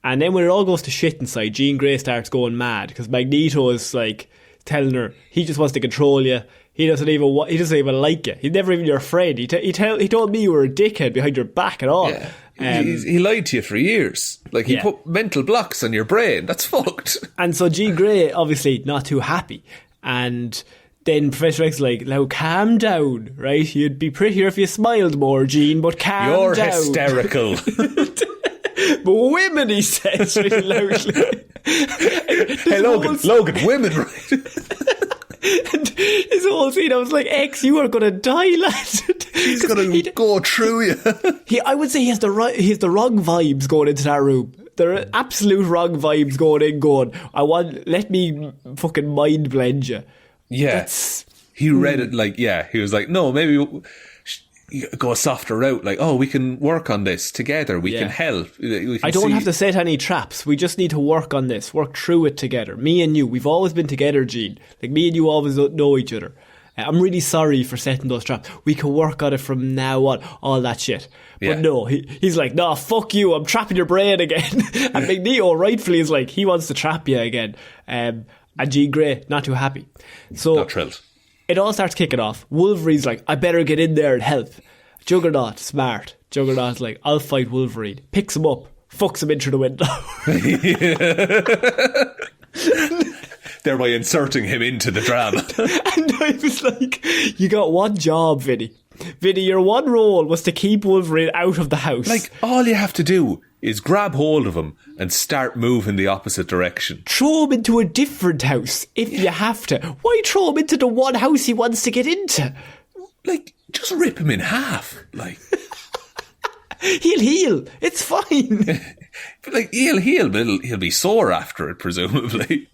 And then when it all goes to shit inside, Jean Grey starts going mad because Magneto is like telling her he just wants to control you. He doesn't even like you. He's never even your friend. He told me you were a dickhead behind your back at all. Yeah. He lied to you for years. Like, he put mental blocks on your brain. That's fucked. And so Jean Grey, obviously not too happy. And then Professor X is like, now calm down, right? You'd be prettier if you smiled more, Jean, but calm down. You're hysterical. But women, he says really loudly. Hey, Logan, women, right? And his whole scene, I was like, X, you are going to die, lad. He's going to go through you. I would say he has the wrong vibes going into that room. There are absolute wrong vibes going. Let me fucking mind blend you. Yeah. He read it like, he was like, no, maybe go a softer route. Like, oh, we can work on this together. We can help. I don't have to set any traps. We just need to work on this. Work through it together. Me and you, we've always been together, Jean. Like, me and you always know each other. I'm really sorry for setting those traps. We can work on it from now on. All that shit. But no, he's like, nah, fuck you. I'm trapping your brain again. And Magneto rightfully is like, he wants to trap you again. And Jean Grey, not too happy. So, not thrilled. it all starts kicking off. Wolverine's like, I better get in there and help. Juggernaut, smart. Juggernaut's like, I'll fight Wolverine. Picks him up, fucks him in through the window. Thereby inserting him into the drama. And I was like, you got one job, Vinny. Vinny, your one role was to keep Wolverine out of the house. Like, all you have to do is grab hold of him and start moving the opposite direction. Throw him into a different house if you have to. Why throw him into the one house he wants to get into? Like, just rip him in half. Like, he'll heal. It's fine. Like, he'll be sore after it, presumably.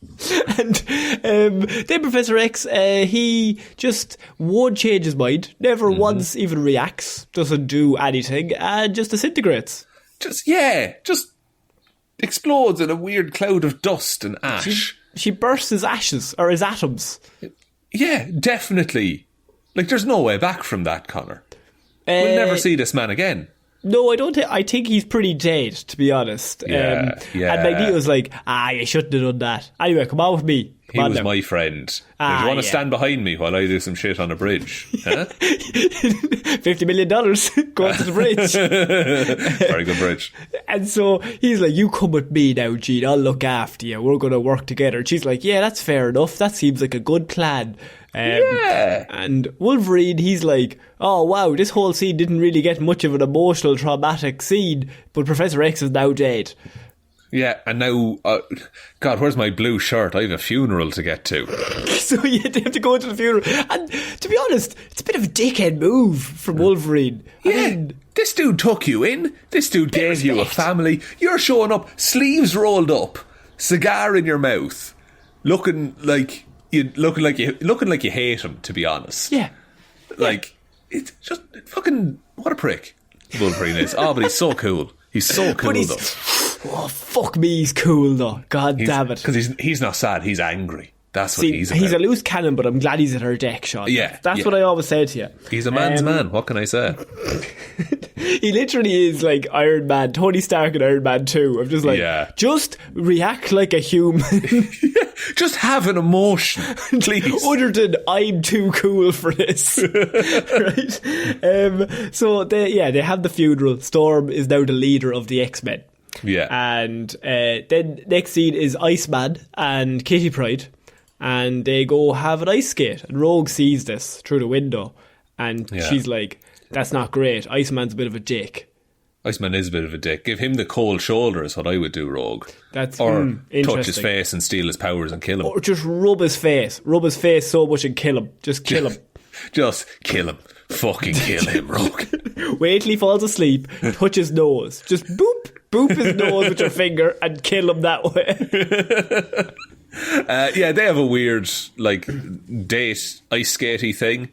And then Professor X, he just won't change his mind, never once even reacts, doesn't do anything, and just disintegrates. Just explodes in a weird cloud of dust and ash. She bursts his ashes, or his atoms. Yeah, definitely. Like, there's no way back from that, Connor. We'll never see this man again. No, I don't think. I think he's pretty dead, to be honest. Yeah. And Magneto's like, you shouldn't have done that. Anyway, come on with me. He was my friend. Now, do you want to stand behind me while I do some shit on a bridge? Huh? $50 million going to the bridge. Very good bridge. And so he's like, you come with me now, Jean. I'll look after you. We're going to work together. And she's like, yeah, that's fair enough. That seems like a good plan. And Wolverine, he's like, oh wow, this whole scene didn't really get much of an emotional, traumatic scene, but Professor X is now dead. Yeah, and now, God, where's my blue shirt? I have a funeral to get to. So they have to go to the funeral. And to be honest, it's a bit of a dickhead move from Wolverine. I mean, this dude took you in. This dude gave you a family. You're showing up, sleeves rolled up, cigar in your mouth, looking like you hate him. To be honest, like it's just fucking what a prick Wolverine is. Oh, but he's so cool. He's so cool though. Oh, fuck me, he's cool though. God damn it. Because he's not sad, he's angry. That's what he's about. He's a loose cannon, but I'm glad he's at her deck, Shaun. Yeah. That's what I always say to you. He's a man's man, what can I say? He literally is like Iron Man, Tony Stark and Iron Man 2. I'm just like, just react like a human. Just have an emotion, please. Other than, I'm too cool for this. Right? So they have the funeral. Storm is now the leader of the X-Men. Yeah. And then next scene is Iceman and Kitty Pryde, and they go have an ice skate, and Rogue sees this through the window, and she's like, that's not great. Iceman's a bit of a dick. Iceman is a bit of a dick. Give him the cold shoulder is what I would do, Rogue. Or touch his face and steal his powers and kill him. Or just rub his face so much and kill him. Just kill him. Just kill him. Fucking kill him, Rogue. Wait till he falls asleep, touch his nose. Just boop his nose with your finger and kill him that way. They have a weird date ice skatey thing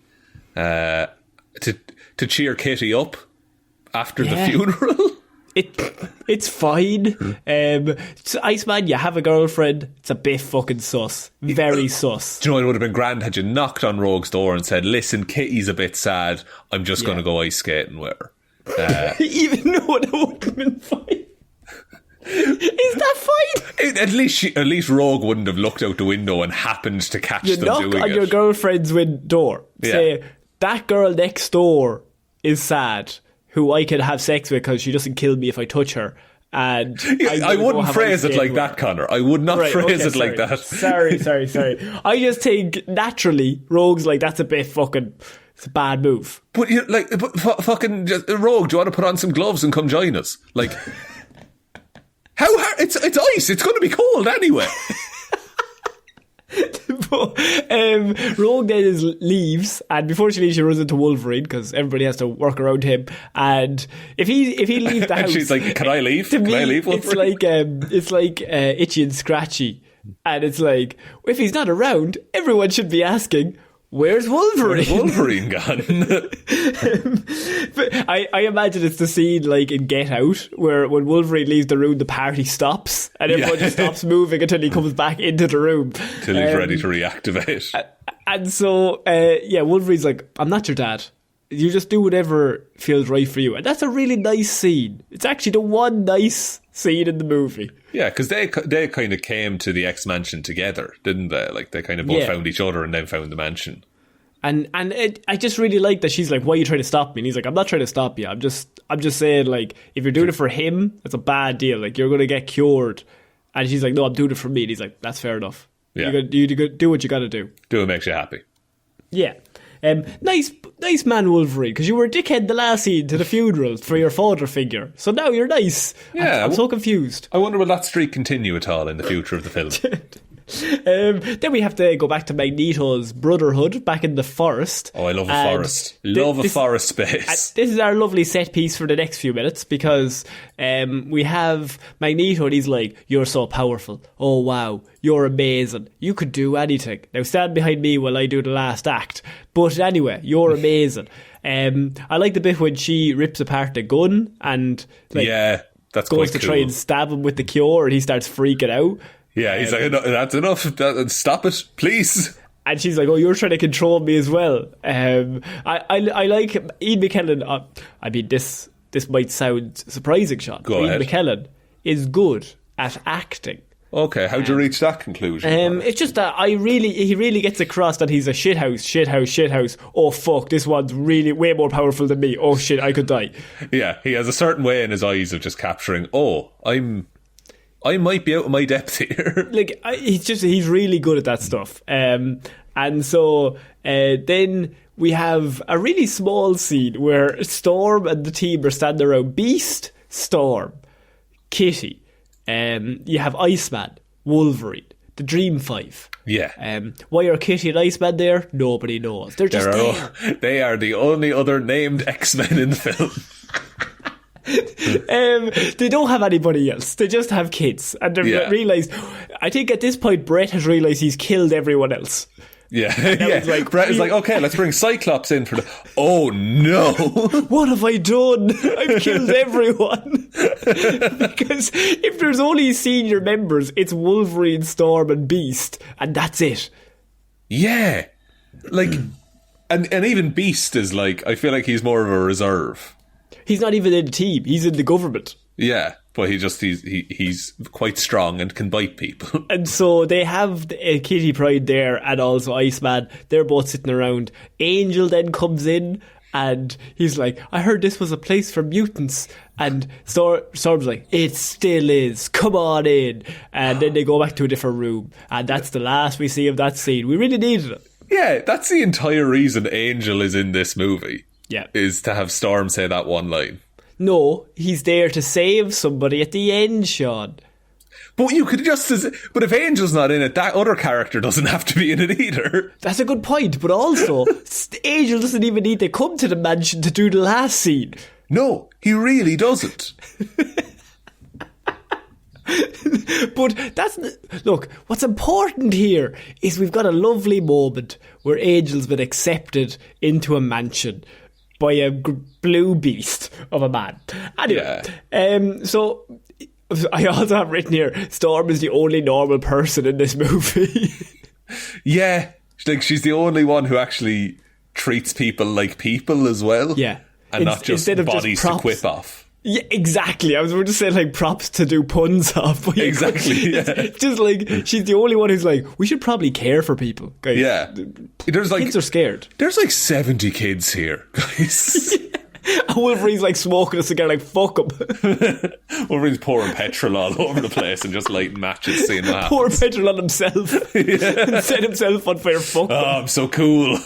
to cheer Kitty up after the funeral. It's fine. Iceman, you have a girlfriend. It's a bit fucking sus. Very sus. Do you know, it would have been grand had you knocked on Rogue's door and said, listen, Kitty's a bit sad, I'm just going to go ice skating with her. Even though that would have been fine. Is that fine? At least Rogue wouldn't have looked out the window and happened to catch them doing it. You knock on your girlfriend's door. Say, that girl next door is sad, who I can have sex with because she doesn't kill me if I touch her. And I wouldn't phrase it like that, Connor. I would not phrase it like that. Sorry. I just think naturally, Rogue's like, that's a bit fucking... It's a bad move. But fucking Rogue, do you want to put on some gloves and come join us? Like, how hard? It's ice. It's going to be cold anyway. But, Rogue then leaves, and before she leaves, she runs into Wolverine because everybody has to work around him. And if he leaves the house, and she's like, "Can I leave? Can I leave?" Wolverine? It's like Itchy and Scratchy, and it's like, if he's not around, everyone should be asking, where's Wolverine? Where's Wolverine gone? But I imagine it's the scene like in Get Out where when Wolverine leaves the room, the party stops and everyone just stops moving until he comes back into the room. Till he's ready to reactivate. And so, Wolverine's like, I'm not your dad. You just do whatever feels right for you. And that's a really nice scene. It's actually the one nice scene in the movie. Yeah, because they kind of came to the X-Mansion together, didn't they? Like, they kind of both found each other and then found the mansion. And I just really like that she's like, why are you trying to stop me? And he's like, I'm not trying to stop you. I'm just saying, like, if you're doing it for him, it's a bad deal. Like, you're going to get cured. And she's like, no, I'm doing it for me. And he's like, that's fair enough. Yeah. You do what you got to do. Do what makes you happy. Yeah. Nice man, Wolverine, because you were a dickhead the last scene to the funeral for your father figure. So now you're nice. Yeah. I'm so confused. I wonder will that streak continue at all in the future of the film? Then we have to go back to Magneto's Brotherhood back in the forest. Oh, I love a forest. Love a forest space. This is our lovely set piece for the next few minutes because we have Magneto and he's like, you're so powerful. Oh, wow. You're amazing. You could do anything. Now stand behind me while I do the last act. But anyway, you're amazing. I like the bit when she rips apart the gun and that's goes to try and stab him with the cure and he starts freaking out. Yeah, he's like, that's enough. Stop it, please. And she's like, oh, you're trying to control me as well. I like Ian McKellen. I mean, this might sound surprising, Sean. Ian McKellen is good at acting. Okay, how'd you reach that conclusion? It's just that he really gets across that he's a shithouse. Oh, fuck, this one's really way more powerful than me. Oh, shit, I could die. Yeah, he has a certain way in his eyes of just capturing, I might be out of my depth here. Like, he's really good at that stuff. And so then we have a really small scene where Storm and the team are standing around Beast, Storm, Kitty, you have Iceman, Wolverine, the Dream Five. Yeah. Why are Kitty and Iceman there? Nobody knows. They're just there. They are the only other named X-Men in the film. They don't have anybody else. They just have kids. And they realise, I think at this point Brett has realised he's killed everyone else. Yeah. Like, Brett is like, okay, let's bring Cyclops in for the... Oh no. What have I done? I've killed everyone. Because if there's only senior members, it's Wolverine, Storm and Beast. And that's it. Yeah. Like, and even Beast is like, I feel like he's more of a reserve. He's not even in the team. He's in the government. Yeah, but he's quite strong and can bite people. And so they have Kitty Pryde there and also Iceman. They're both sitting around. Angel then comes in and he's like, I heard this was a place for mutants. And Storm's like, it still is. Come on in. And then they go back to a different room. And that's the last we see of that scene. We really needed it. Yeah, that's the entire reason Angel is in this movie. Yeah. Is to have Storm say that one line. No, he's there to save somebody at the end, Sean. But you could but if Angel's not in it, that other character doesn't have to be in it either. That's a good point, but also, Angel doesn't even need to come to the mansion to do the last scene. No, he really doesn't. But look, what's important here is we've got a lovely moment where Angel's been accepted into a mansion by a blue beast of a man. Anyway, so I also have written here, Storm is the only normal person in this movie. Yeah, like she's the only one who actually treats people like people as well. Yeah. And not just bodies to quip off. Yeah, exactly. I was going to say like props to do puns off. But exactly. Just like she's the only one who's like, we should probably care for people, guys. Yeah, there's like kids are scared. There's like 70 kids here, guys. And Wolverine's like smoking a cigar, like fuck him. Wolverine's pouring petrol all over the place and just lighting matches, seeing what happens. Pour petrol on himself and set himself on fire. Fuck. Oh, I'm so cool.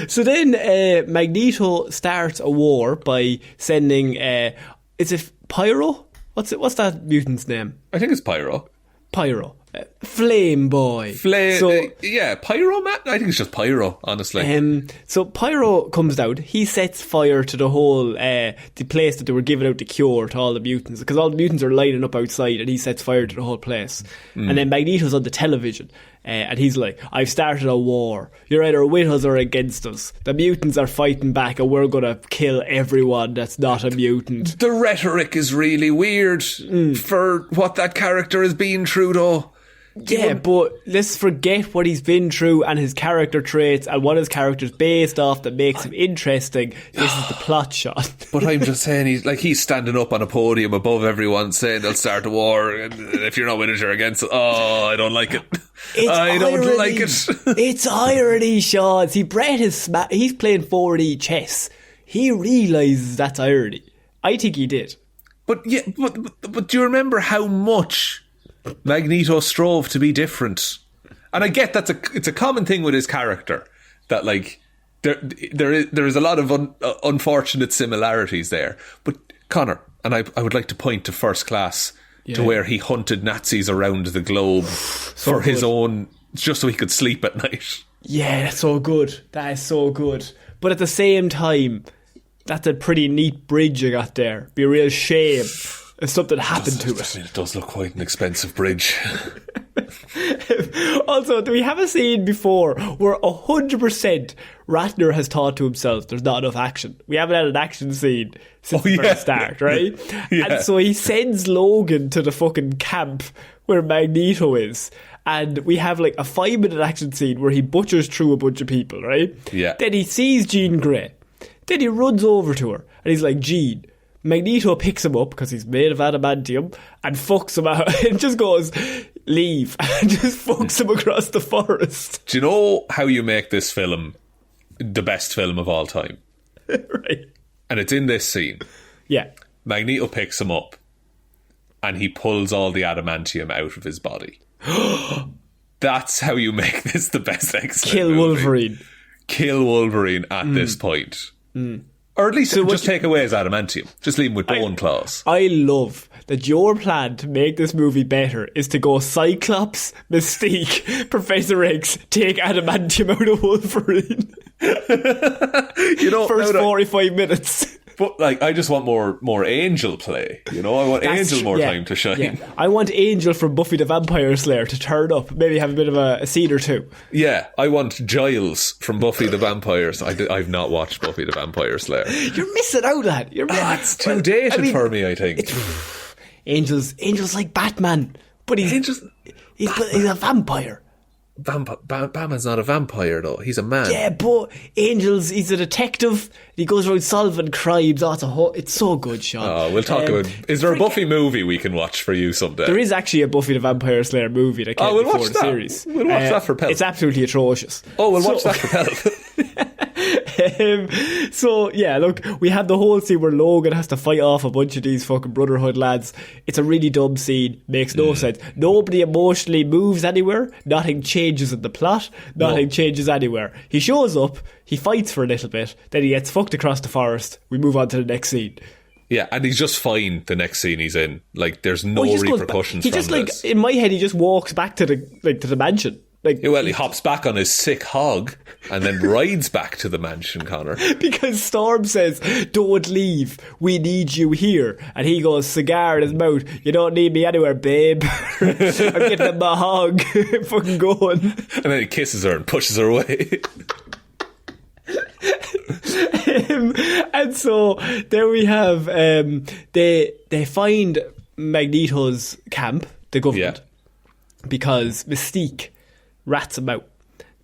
So then Magneto starts a war by sending. Is it Pyro? What's that mutant's name? I think it's Pyro. Pyro. Flame Boy. Yeah, Pyro, Matt? I think it's just Pyro, honestly. So Pyro comes out. He sets fire to the whole the place that they were giving out the cure to all the mutants, because all the mutants are lining up outside, and he sets fire to the whole place. And then Magneto's on the television, and he's like, I've started a war. You're either with us or against us. The mutants are fighting back, and we're going to kill everyone that's not a mutant. The rhetoric is really weird for what that character has been through, though. Yeah, but let's forget what he's been through and his character traits and what his character's based off that makes him interesting. This is the plot shot. But I'm just saying, he's standing up on a podium above everyone saying they'll start a war, and if you're not with us, you're against it. Oh, I don't like it. I don't like it. It's irony, Shaun. See, Brett he's playing 4D chess. He realises that's irony. I think he did. But do you remember how much Magneto strove to be different? And I get it's a common thing with his character that like there is a lot of unfortunate similarities there. But Conor, and I would like to point to First Class, to where he hunted Nazis around the globe for his own, just so he could sleep at night. Yeah, that's so good. That is so good. But at the same time, that's a pretty neat bridge you got there. Be a real shame if something happened to it. It does look quite an expensive bridge. Also, do we have a scene before where 100% Ratner has thought to himself, there's not enough action? We haven't had an action scene since the very start, right? Yeah. And so he sends Logan to the fucking camp where Magneto is. And we have like a 5-minute action scene where he butchers through a bunch of people, right? Yeah. Then he sees Jean Grey. Then he runs over to her and he's like, Jean. Magneto picks him up because he's made of adamantium and fucks him out and just goes, leave, and just fucks him across the forest. Do you know how you make this film the best film of all time? Right. And it's in this scene. Yeah. Magneto picks him up and he pulls all the adamantium out of his body. That's how you make this the best X-Men Kill movie. Wolverine. Kill Wolverine at this point. Or at least just take away his adamantium. Just leave him with bone claws. I love that your plan to make this movie better is to go Cyclops, Mystique, Professor X, take adamantium out of Wolverine. First 45 minutes. But like, I just want more Angel play. I want Angel more time to shine. Yeah. I want Angel from Buffy the Vampire Slayer to turn up, maybe have a bit of a scene or two. Yeah, I want Giles from Buffy the Vampire Slayer. I've not watched Buffy the Vampire Slayer. You're missing out, lad. It's too dated for me, I think. Angel's like Batman, but he's a vampire. Batman's not a vampire though. He's a man. Yeah, but he's a detective. He goes around solving crimes. It's so good, Shaun. Oh, we'll talk about. Is there a Buffy movie we can watch for you someday? There is actually a Buffy the Vampire Slayer movie that came before the series. We'll watch that for Pelt. It's absolutely atrocious. Oh, we'll watch that for Pelt. So yeah, look, we have the whole scene where Logan has to fight off a bunch of these fucking Brotherhood lads. It's a really dumb scene, makes no sense. Nobody emotionally moves anywhere. Nothing changes in the plot. Nothing changes anywhere. He shows up, he fights for a little bit, then he gets fucked across the forest. We move on to the next scene. Yeah, and he's just fine the next scene he's in. Like, there's no repercussions from this. In my head, he just walks back to the mansion. He hops back on his sick hog and then rides back to the mansion, Conor. Because Storm says, don't leave, we need you here. And he goes, cigar in his mouth, you don't need me anywhere, babe. I'm getting in my hog. Fucking going. And then he kisses her and pushes her away. And so there we have, they find Magneto's camp, the government, because Mystique rats him out.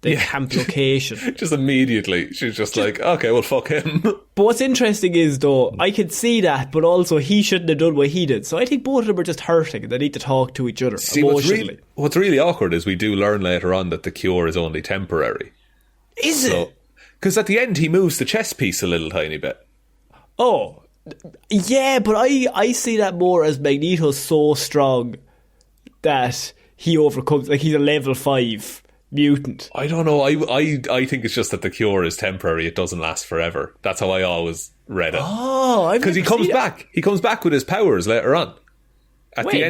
The camp location. Just immediately. She's just like, okay, well, fuck him. But what's interesting is, though, I can see that, but also he shouldn't have done what he did. So I think both of them are just hurting and they need to talk to each other emotionally. What's really awkward is we do learn later on that the cure is only temporary. Is it? Because at the end he moves the chess piece a little tiny bit. Oh, yeah, but I see that more as Magneto's so strong that he overcomes, like he's a level 5 mutant. I don't know. I think it's just that the cure is temporary. It doesn't last forever. That's how I always read it. Oh, because he comes back. He comes back with his powers later on. At the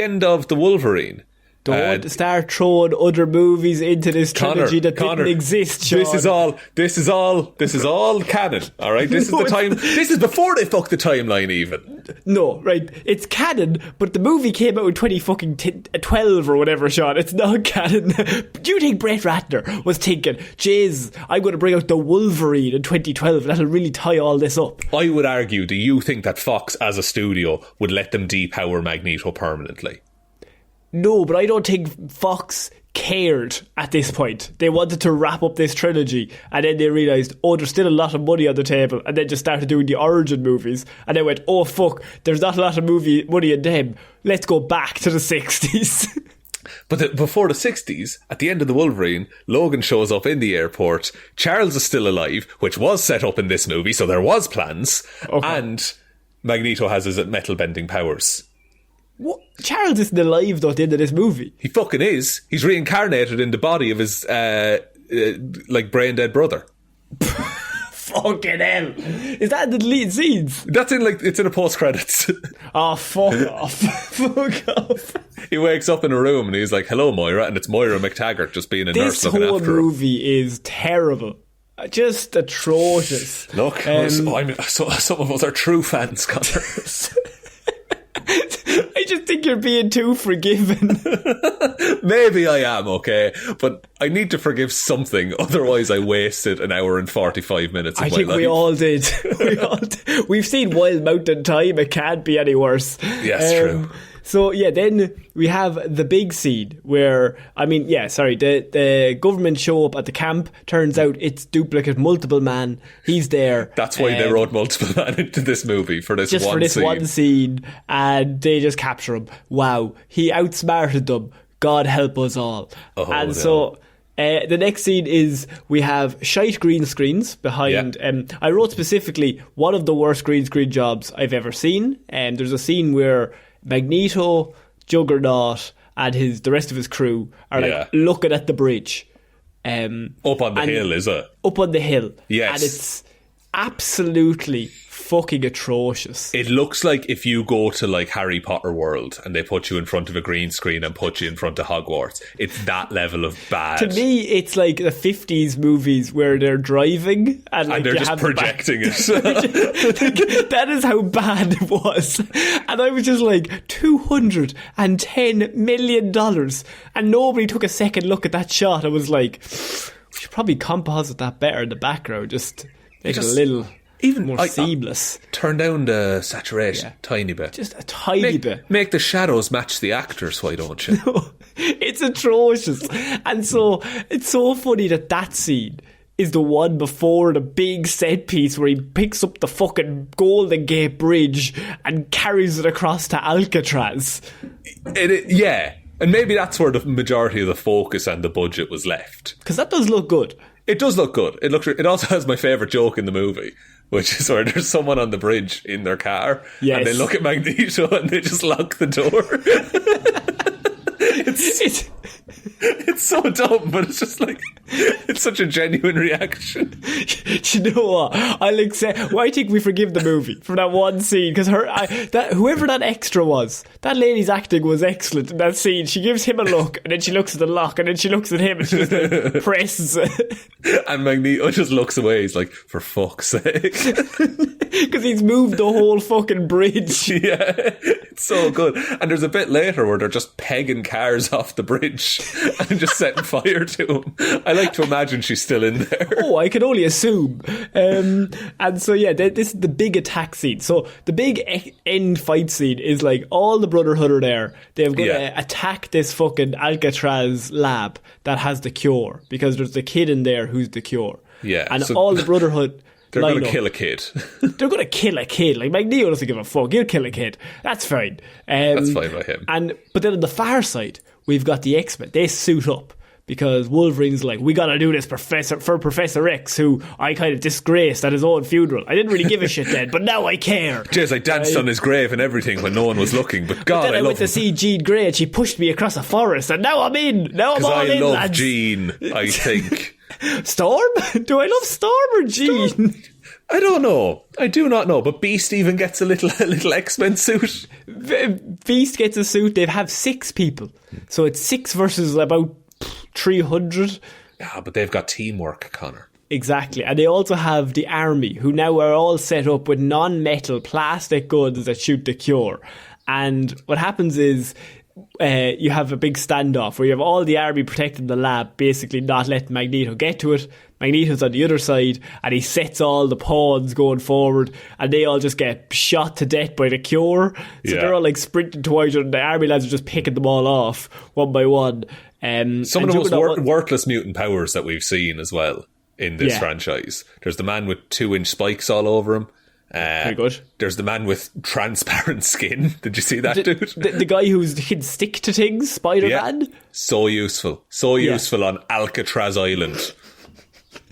end of the Wolverine. Don't start throwing other movies into this trilogy that didn't exist, Shaun. This is all canon. All right, this is the time. This is before they fuck the timeline even. No, right? It's canon, but the movie came out in 2012 or whatever, Shaun. It's not canon. Do you think Brett Ratner was thinking, "Jeez, I'm going to bring out the Wolverine in 2012. That'll really tie all this up"? I would argue. Do you think that Fox, as a studio, would let them depower Magneto permanently? No, but I don't think Fox cared at this point. They wanted to wrap up this trilogy and then they realised, oh, there's still a lot of money on the table, and then just started doing the origin movies and then went, oh fuck, there's not a lot of money in them, let's go back to the 60s. But before the 60s, at the end of the Wolverine, Logan shows up in the airport. Charles is still alive, which was set up in this movie, so there was plans. Okay. And Magneto has his metal bending powers. What? Charles isn't alive though at the end of this movie. He fucking is. He's reincarnated in the body of his brain dead brother. Fucking hell. Is that in the deleted scenes? That's it's in a post credits. Oh, fuck off. Fuck off. He wakes up in a room and he's like, "Hello, Moira," and it's Moira McTaggart just being a nurse looking after him. This whole movie is terrible. Just atrocious. Look, some of us are true fans, Conor. I just think you're being too forgiving. Maybe I am, okay? But I need to forgive something, otherwise I wasted an hour and 45 minutes of my life. I think we all did. We've seen Wild Mountain Time, it can't be any worse. Yes, true. So, yeah, then we have the big scene where, the government show up at the camp. Turns out it's duplicate Multiple Man. He's there. That's why they wrote Multiple Man into this movie, for this one scene. And they just capture him. Wow. He outsmarted them. God help us all. So the next scene is we have shite green screens behind. Yeah. I wrote specifically one of the worst green screen jobs I've ever seen. There's a scene where Magneto, Juggernaut, and the rest of his crew are looking at the bridge. Up on the hill, is it? Up on the hill. Yes. And it's absolutely fucking atrocious. It looks like if you go to Harry Potter World and they put you in front of a green screen and put you in front of Hogwarts. It's that level of bad. To me, it's like the 50s movies where they're driving and they're just projecting it. That is how bad it was. And I was just like, $210 million. And nobody took a second look at that shot. I was like, we should probably composite that better in the background. Just make it a little... Even more seamless. Turn down the saturation tiny bit. Just a tiny bit. Make the shadows match the actors, why don't you? No, it's atrocious. And so it's so funny that scene is the one before the big set piece where he picks up the fucking Golden Gate Bridge and carries it across to Alcatraz. Yeah. And maybe that's where the majority of the focus and the budget was left. Because that does look good. It does look good. It also has my favourite joke in the movie, which is where there's someone on the bridge in their car and they look at Magneto and they just lock the door. It's so dumb, but it's just like, it's such a genuine reaction. Do you know what? I'll accept. Well, I think we forgive the movie for that one scene, because whoever that extra was, that lady's acting was excellent in that scene. She gives him a look, and then she looks at the lock, and then she looks at him, and she just like, presses it. And Magneto just looks away. He's like, for fuck's sake. Because he's moved the whole fucking bridge. Yeah, it's so good. And there's a bit later where they're just pegging cars off the bridge and just setting fire to them. I like to imagine she's still in there. Oh, I can only assume. And so, yeah, this is the big attack scene. So the big end fight scene is like all the Brotherhood are there. They're going to attack this fucking Alcatraz lab that has the cure, because there's the kid in there who's the cure. Yeah. And so all the Brotherhood... They're going to kill a kid. They're going to kill a kid. Like, Magneto doesn't give a fuck. He'll kill a kid. That's fine. That's fine by him. But then on the far side, we've got the X-Men. They suit up because Wolverine's like, we got to do this for Professor X, who I kind of disgraced at his own funeral. I didn't really give a shit then, but now I care. Jeez, I danced on his grave and everything when no one was looking, but God, then I went to see Jean Grey and she pushed me across a forest, and now I'm in. Now I'm all in, I love lads. Jean, I think. Storm? Do I love Storm or Jean? Storm? I don't know. I do not know. But Beast even gets a little X-Men suit. Beast gets a suit. They have 6 people, so it's 6 versus about 300. Yeah, but they've got teamwork, Conor. Exactly. And they also have the army, who now are all set up with non-metal plastic guns that shoot the cure. And what happens is you have a big standoff where you have all the army protecting the lab, basically not letting Magneto get to it. Magneto's on the other side, and he sets all the pawns going forward, and they all just get shot to death by the cure. So they're all like sprinting towards it, and the army lads are just picking them all off one by one. Some of the most worthless mutant powers that we've seen as well in this franchise. There's the man with 2-inch spikes all over him. Very good. There's the man with transparent skin. Did you see that, dude? The guy he can stick to things, Spider-Man. Yeah. So useful. So useful on Alcatraz Island.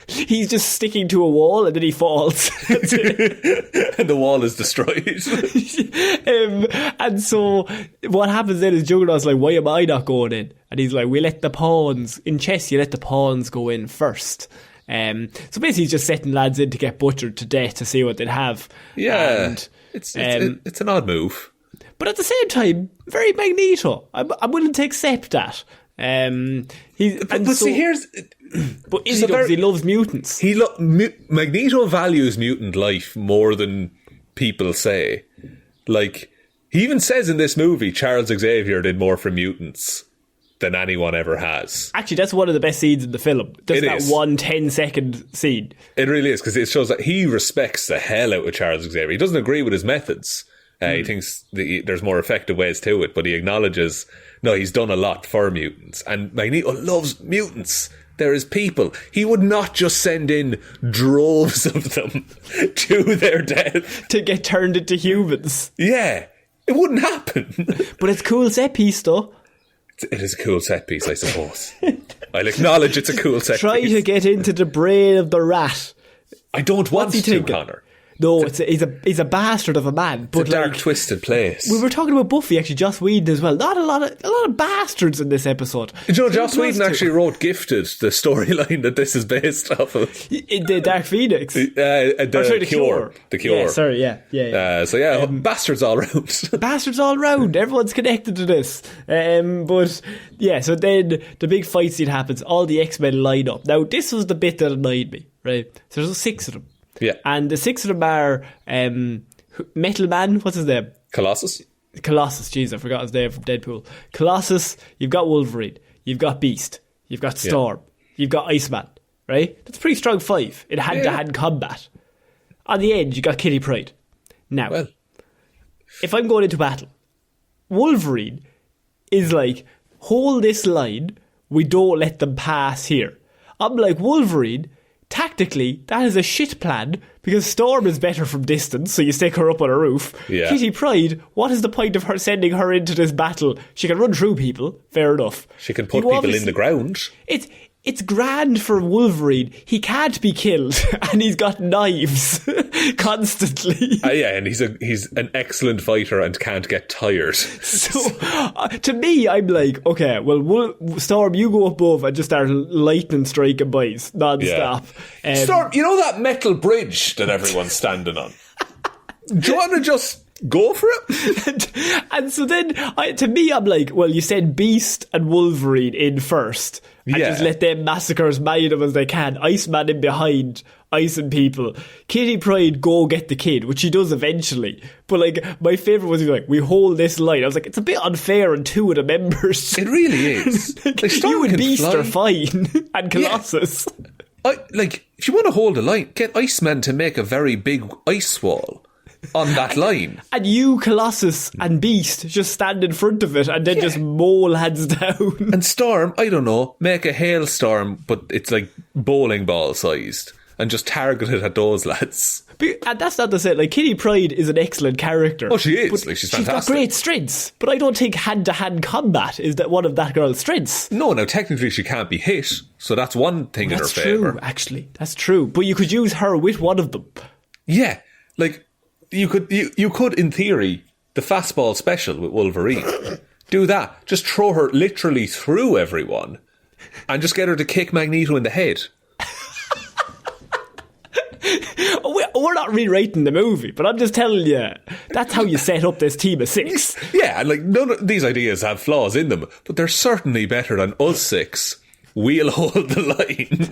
He's just sticking to a wall and then he falls. And the wall is destroyed. And so what happens then is Juggernaut's like, why am I not going in? And he's like, we let the pawns, in chess you let the pawns go in first. So basically he's just setting lads in to get butchered to death to see what they'd have. Yeah, and, it's an odd move. But at the same time, very Magneto. I'm willing to accept that. But is he because he loves mutants? Magneto values mutant life more than people say. Like, he even says in this movie, Charles Xavier did more for mutants than anyone ever has. Actually, that's one of the best scenes in the film. Just that 1 10-second scene. It really is, because it shows that he respects the hell out of Charles Xavier. He doesn't agree with his methods. He thinks there's more effective ways to it, but he acknowledges, no, he's done a lot for mutants. And Magneto loves mutants. They're his people. He would not just send in droves of them to their death. To get turned into humans. Yeah, it wouldn't happen. But it's cool set piece, though. It is a cool set piece, I suppose. I'll acknowledge it's a cool set piece. Try to get into the brain of the rat. I don't want to, Connor. No, he's a bastard of a man. But it's a dark, twisted place. We were talking about Buffy, actually, Joss Whedon as well. Not a lot of bastards in this episode. You know, Joss Whedon actually wrote Gifted, the storyline that this is based off of. In the Dark Phoenix. The Cure. The Cure. Yeah, sorry, yeah. Bastards all round. Bastards all round. Everyone's connected to this. But, yeah, so then the big fight scene happens. All the X-Men line up. Now, this was the bit that annoyed me, right? So there's 6 of them. Yeah. And the 6 of them are Metal Man, what's his name? Colossus, jeez, I forgot his name from Deadpool. Colossus, you've got Wolverine, you've got Beast, you've got Storm, you've got Iceman, right? That's a pretty strong 5 in hand-to-hand combat. On the edge, you got Kitty Pryde. Now, if I'm going into battle, Wolverine is like, hold this line, we don't let them pass here. I'm like, Wolverine, tactically, that is a shit plan because Storm is better from distance, so you stick her up on a roof. Yeah. Kitty Pryde, what is the point of her sending her into this battle? She can run through people, fair enough. She can put people in the ground. It's grand for Wolverine. He can't be killed, and he's got knives constantly. Yeah, and he's an excellent fighter and can't get tired. So, to me, I'm like, okay, well, Storm, you go above and just start lightning striking boys non-stop. Yeah. Storm, you know that metal bridge that everyone's standing on? Do you want to just go for it? and so then, to me, I'm like, well, you send Beast and Wolverine in first. And just let them massacre as many of them as they can. Iceman in behind, icing people. Kitty Pryde, go get the kid, which she does eventually. But, like, my favourite was, like, we hold this line. I was like, it's a bit unfair on 2 of the members. It really is. Like, you and Beast are fine. And Colossus. Yeah. If you want to hold a line, get Iceman to make a very big ice wall on that line. And you, Colossus and Beast, just stand in front of it and then just mole hands down. And Storm, I don't know, make a hailstorm, but it's like bowling ball sized, and just target it at those lads. And that's not to say, like, Kitty Pryde is an excellent character. Oh, she is. She's fantastic. She's got great strengths, but I don't think hand-to-hand combat is one of that girl's strengths. No, now technically she can't be hit, so that's one thing in her favour. That's true, actually. That's true. But you could use her with one of them. Yeah, like, you could, in theory, the fastball special with Wolverine. Do that. Just throw her literally through everyone and just get her to kick Magneto in the head. We're not rewriting the movie, but I'm just telling you, that's how you set up this team of 6. Yeah, and like, none of these ideas have flaws in them, but they're certainly better than us 6. We'll hold the line.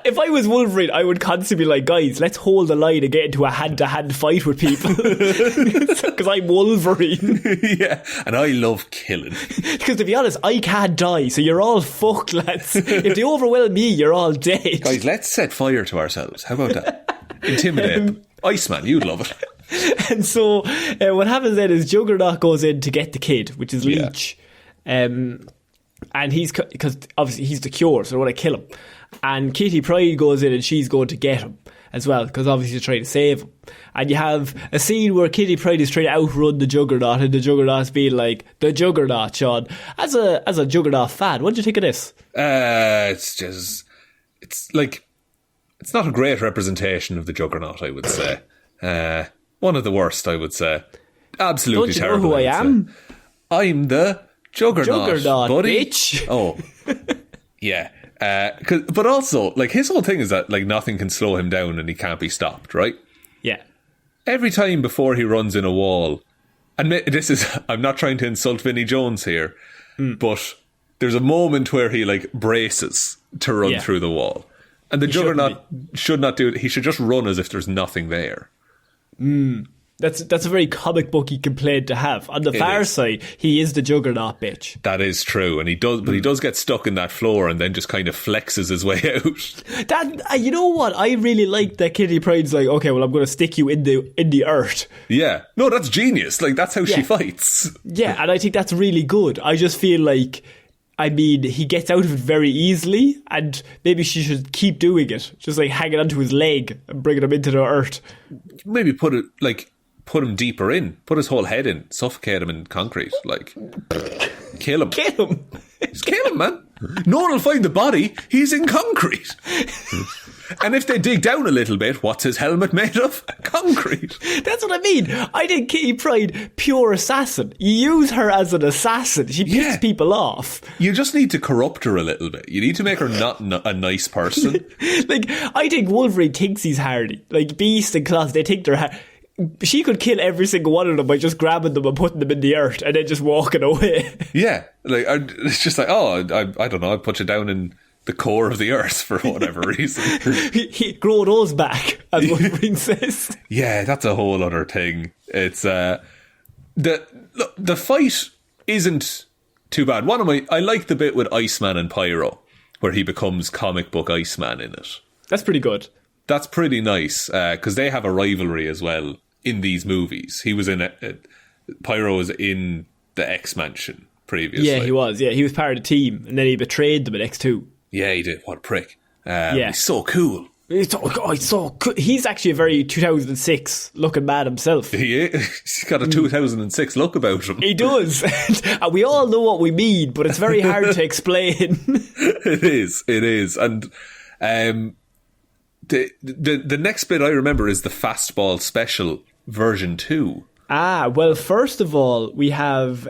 If I was Wolverine, I would constantly be like, guys, let's hold the line and get into a hand-to-hand fight with people. Because I'm Wolverine. Yeah, and I love killing. Because to be honest, I can't die, so you're all fucked, lads. If they overwhelm me, you're all dead. Guys, let's set fire to ourselves. How about that? Intimidate them. Iceman, you'd love it. And so what happens then is Juggernaut goes in to get the kid, which is Leech. And because obviously he's the cure, so they want to kill him. And Kitty Pryde goes in and she's going to get him. as well, because obviously they're trying to save him. And you have a scene where Kitty Pryde is trying to outrun the Juggernaut, and the Juggernaut's being like, the Juggernaut, Sean. As a Juggernaut fan, what do you think of this? It's not a great representation of the Juggernaut, I would say. One of the worst, I would say. Absolutely terrible. Don't you know who I am? I'm the Juggernaut, buddy. Bitch. Oh, yeah. But also, like, his whole thing is that, like, nothing can slow him down and he can't be stopped, right? Yeah. Every time before he runs in a wall, and I'm not trying to insult Vinnie Jones here, but there's a moment where he, like, braces to run through the wall. And the Juggernaut should not do it. He should just run as if there's nothing there. That's a very comic booky complaint to have. On the far side, he is the Juggernaut, bitch. That is true, and he does get stuck in that floor and then just kind of flexes his way out. That you know what? I really like that Kitty Pryde's like, okay, well, I'm going to stick you in the earth. Yeah, no, that's genius. Like, that's how she fights. Yeah, and I think that's really good. I just feel like, I mean, he gets out of it very easily, and maybe she should keep doing it, just like hanging onto his leg and bringing him into the earth. Maybe put him deeper in, put his whole head in, suffocate him in concrete, like, kill him. Just kill him, man. No one will find the body, he's in concrete. And if they dig down a little bit, what's his helmet made of? Concrete. That's what I mean. I think Kitty Pryde, pure assassin. You use her as an assassin. She picks people off. You just need to corrupt her a little bit. You need to make her not a nice person. Like, I think Wolverine thinks he's hardy. Like, Beast and Claws, they think they're hardy. She could kill every single one of them by just grabbing them and putting them in the earth and then just walking away. Yeah. Like, it's just like, oh, I don't know, I'll put you down in the core of the earth for whatever reason. he grow those back, as Wolverine says. Yeah, that's a whole other thing. It's the fight isn't too bad. I like the bit with Iceman and Pyro, where he becomes comic book Iceman in it. That's pretty good. That's pretty nice, because they have a rivalry as well in these movies. He was in Pyro was in the X-Mansion previously. Yeah, he was. Yeah, he was part of the team, and then he betrayed them at X2. Yeah, he did. What a prick. He's so cool. He's so cool. He's actually a very 2006 looking man himself. He's got a 2006 look about him. He does. And we all know what we mean, but it's very hard to explain. It is. And the next bit I remember is the Fastball Special version 2. Well, first of all, we have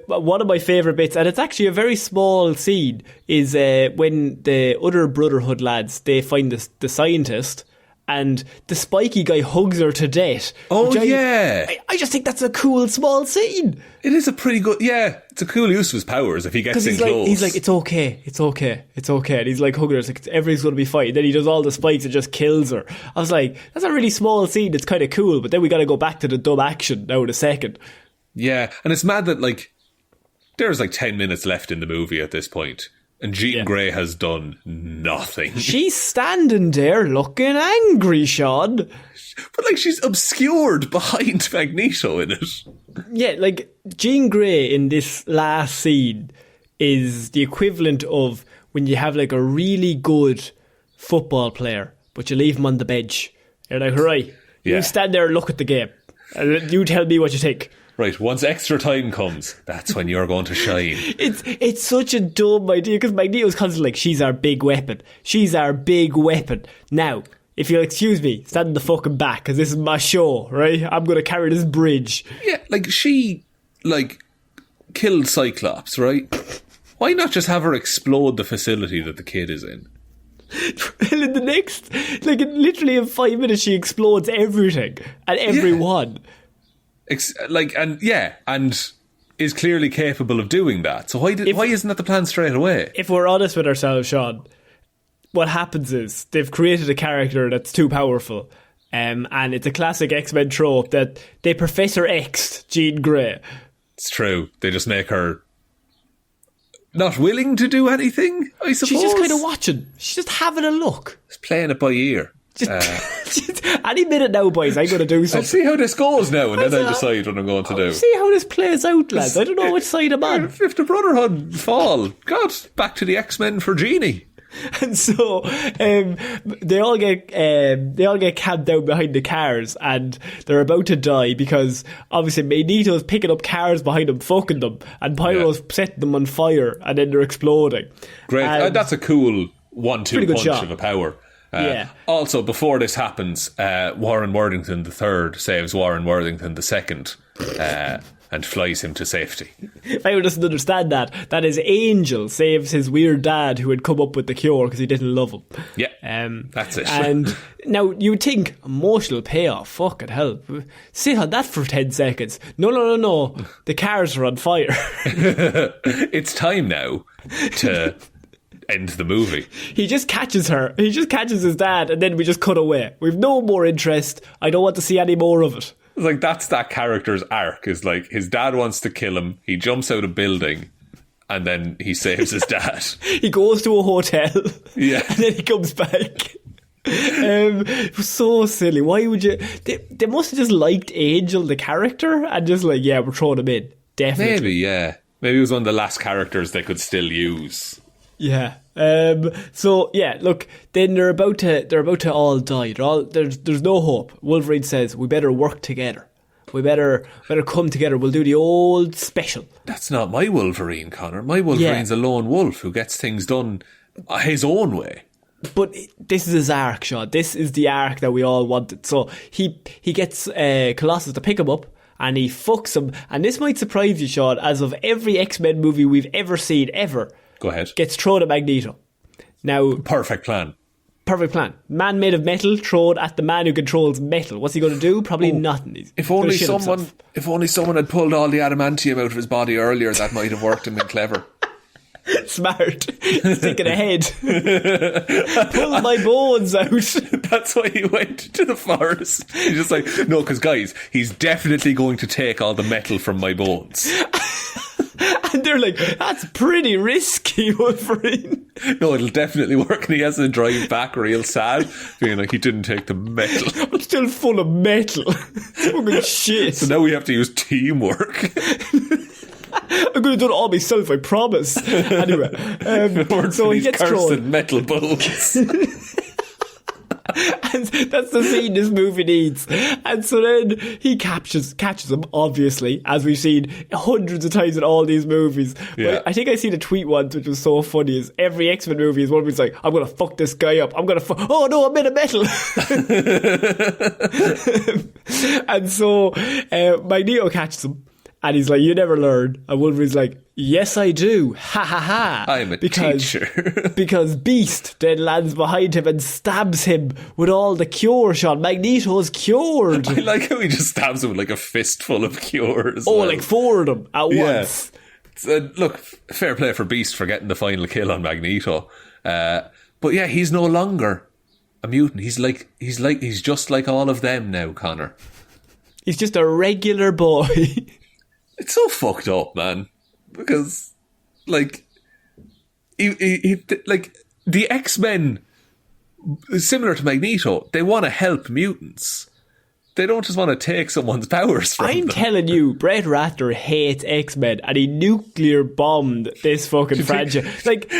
one of my favourite bits, and it's actually a very small scene, is when the other Brotherhood lads, they find the scientist, and the spiky guy hugs her to death. Oh, yeah. I just think that's a cool small scene. It is a pretty good, yeah, it's a cool use of his powers if he gets in close. He's like, it's okay. And he's like hugging her, it's like, everything's going to be fine. Then he does all the spikes and just kills her. I was like, that's a really small scene, it's kind of cool, but then we got to go back to the dumb action now in a second. Yeah, and it's mad that, like, there's like 10 minutes left in the movie at this point. And Jean Grey has done nothing. She's standing there looking angry, Sean. But, like, she's obscured behind Magneto in it. Yeah, like, Jean Grey in this last scene is the equivalent of when you have, like, a really good football player, but you leave him on the bench. You're like, right, you stand there and look at the game. And you tell me what you think. Right, once extra time comes, that's when you're going to shine. It's such a dumb idea, because Magneto's constantly like, she's our big weapon. Now, if you'll excuse me, stand in the fucking back, because this is my show, right? I'm going to carry this bridge. Yeah, like, she, like, killed Cyclops, right? Why not just have her explode the facility that the kid is in? Well, in the next, like, literally in 5 minutes, she explodes everything and everyone. And is clearly capable of doing that. So why isn't that the plan straight away? If we're honest with ourselves, Sean, what happens is they've created a character that's too powerful, and it's a classic X-Men trope that they Professor X'd Jean Grey. It's true. They just make her not willing to do anything, I suppose. She's just kind of watching. She's just having a look. She's playing it by ear. Any minute now, boys, I'm going to do something. I'll see how this goes now, and then I'll decide what I'm going to do. See how this plays out, lads. I don't know which side I'm on. If the Brotherhood fall, God, back to the X-Men for Jeannie. And so they all get camped down behind the cars, and they're about to die because obviously Magneto's picking up cars behind them, fucking them, and Pyro's setting them on fire, and then they're exploding. Great, that's a cool 1-2 punch shot of a power. Yeah. Also, before this happens, Warren Worthington III saves Warren Worthington II and flies him to safety. Pyro doesn't understand that. That is Angel saves his weird dad who had come up with the cure because he didn't love him. Yeah, that's it. And now you would think emotional payoff, fucking hell. Sit on that for 10 seconds. No. The cars are on fire. It's time now to end the movie. He just catches her. He just catches his dad, and then we just cut away. We've no more interest. I don't want to see any more of it. It's like, that's that character's arc, is like his dad wants to kill him, he jumps out a building, and then he saves his dad. He goes to a hotel, yeah, and then he comes back. It was so silly. Why would you? They must have just liked Angel the character and just like, yeah, we're throwing him in. Definitely. Maybe, yeah. Maybe it was one of the last characters they could still use. Yeah. So yeah, look, then they're about to all die. There's no hope. Wolverine says, we better work together. We better come together. We'll do the old special. That's not my Wolverine, Connor. My Wolverine's a lone wolf who gets things done his own way. But this is his arc, Shaun. This is the arc that we all wanted. So he gets Colossus to pick him up, and he fucks him. And this might surprise you, Shaun, as of every X-Men movie we've ever seen, ever. Go ahead. Gets thrown at Magneto. Now, perfect plan. Man made of metal thrown at the man who controls metal. What's he going to do? Probably nothing. If only someone had pulled all the adamantium out of his body earlier, that might have worked and been clever. Smart. Thinking ahead. Pull my bones out. That's why he went to the forest. He's just like, no, because guys, he's definitely going to take all the metal from my bones. And they're like, that's pretty risky, Wolverine. No, it'll definitely work. And he has to drive back real sad, being like, he didn't take the metal. I'm still full of metal. Fucking shit. So now we have to use teamwork. I'm going to do it all myself, I promise. Anyway, so he gets thrown. Metal bolts. And that's the scene this movie needs. And so then he catches him, obviously, as we've seen hundreds of times in all these movies. Yeah. But I think I seen a tweet once which was so funny, is every X-Men movie is one where it's like, I'm going to fuck this guy up. Oh no, I'm made of metal. And so Magneto catches him. And he's like, you never learn. And Wolverine's like, yes, I do. Ha ha ha. I'm a teacher. Because Beast then lands behind him and stabs him with all the cure, Shaun. Magneto's cured. I like how he just stabs him with like a fistful of cures. Like 4 of them at once. Look, fair play for Beast for getting the final kill on Magneto. But yeah, he's no longer a mutant. He's just like all of them now, Connor. He's just a regular boy. It's so fucked up, man. Because, like, like the X-Men, similar to Magneto, they want to help mutants. They don't just want to take someone's powers from them. I'm telling you, Brett Ratner hates X-Men, and he nuclear bombed this fucking franchise. Like,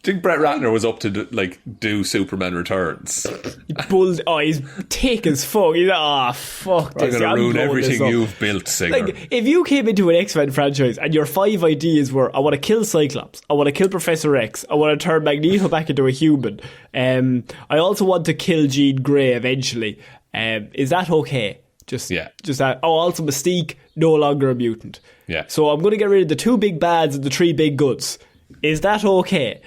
I think Brett Ratner was up to do Superman Returns. He's thick as fuck. He's like, fuck this. I'm going to ruin everything you've built, Singer. Like, if you came into an X-Men franchise and your 5 ideas were, I want to kill Cyclops, I want to kill Professor X, I want to turn Magneto back into a human, I also want to kill Jean Grey eventually, is that okay? Just that. Oh, also Mystique, no longer a mutant. Yeah. So I'm going to get rid of the 2 big bads and the 3 big goods. Is that okay?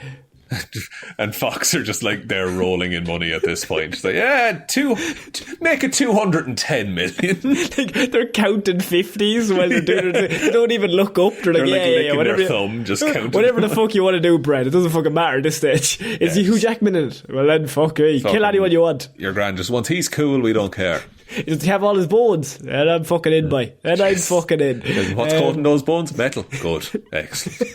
And Fox are just like, they're rolling in money at this point. It's like, make it 210 million. Like, they're counting 50s while they're doing it. They don't even look up. They're like, whatever their thumb, just counting. Whatever the fuck you want to do, Brad. It doesn't fucking matter at this stage. Is Hugh Jackman in it? Well then, fuck me. Kill anyone you want. You're grand. Just once he's cool, we don't care. Does he have all his bones? And I'm fucking in, boy. And I'm fucking in. What's coating those bones? Metal. Good. Excellent.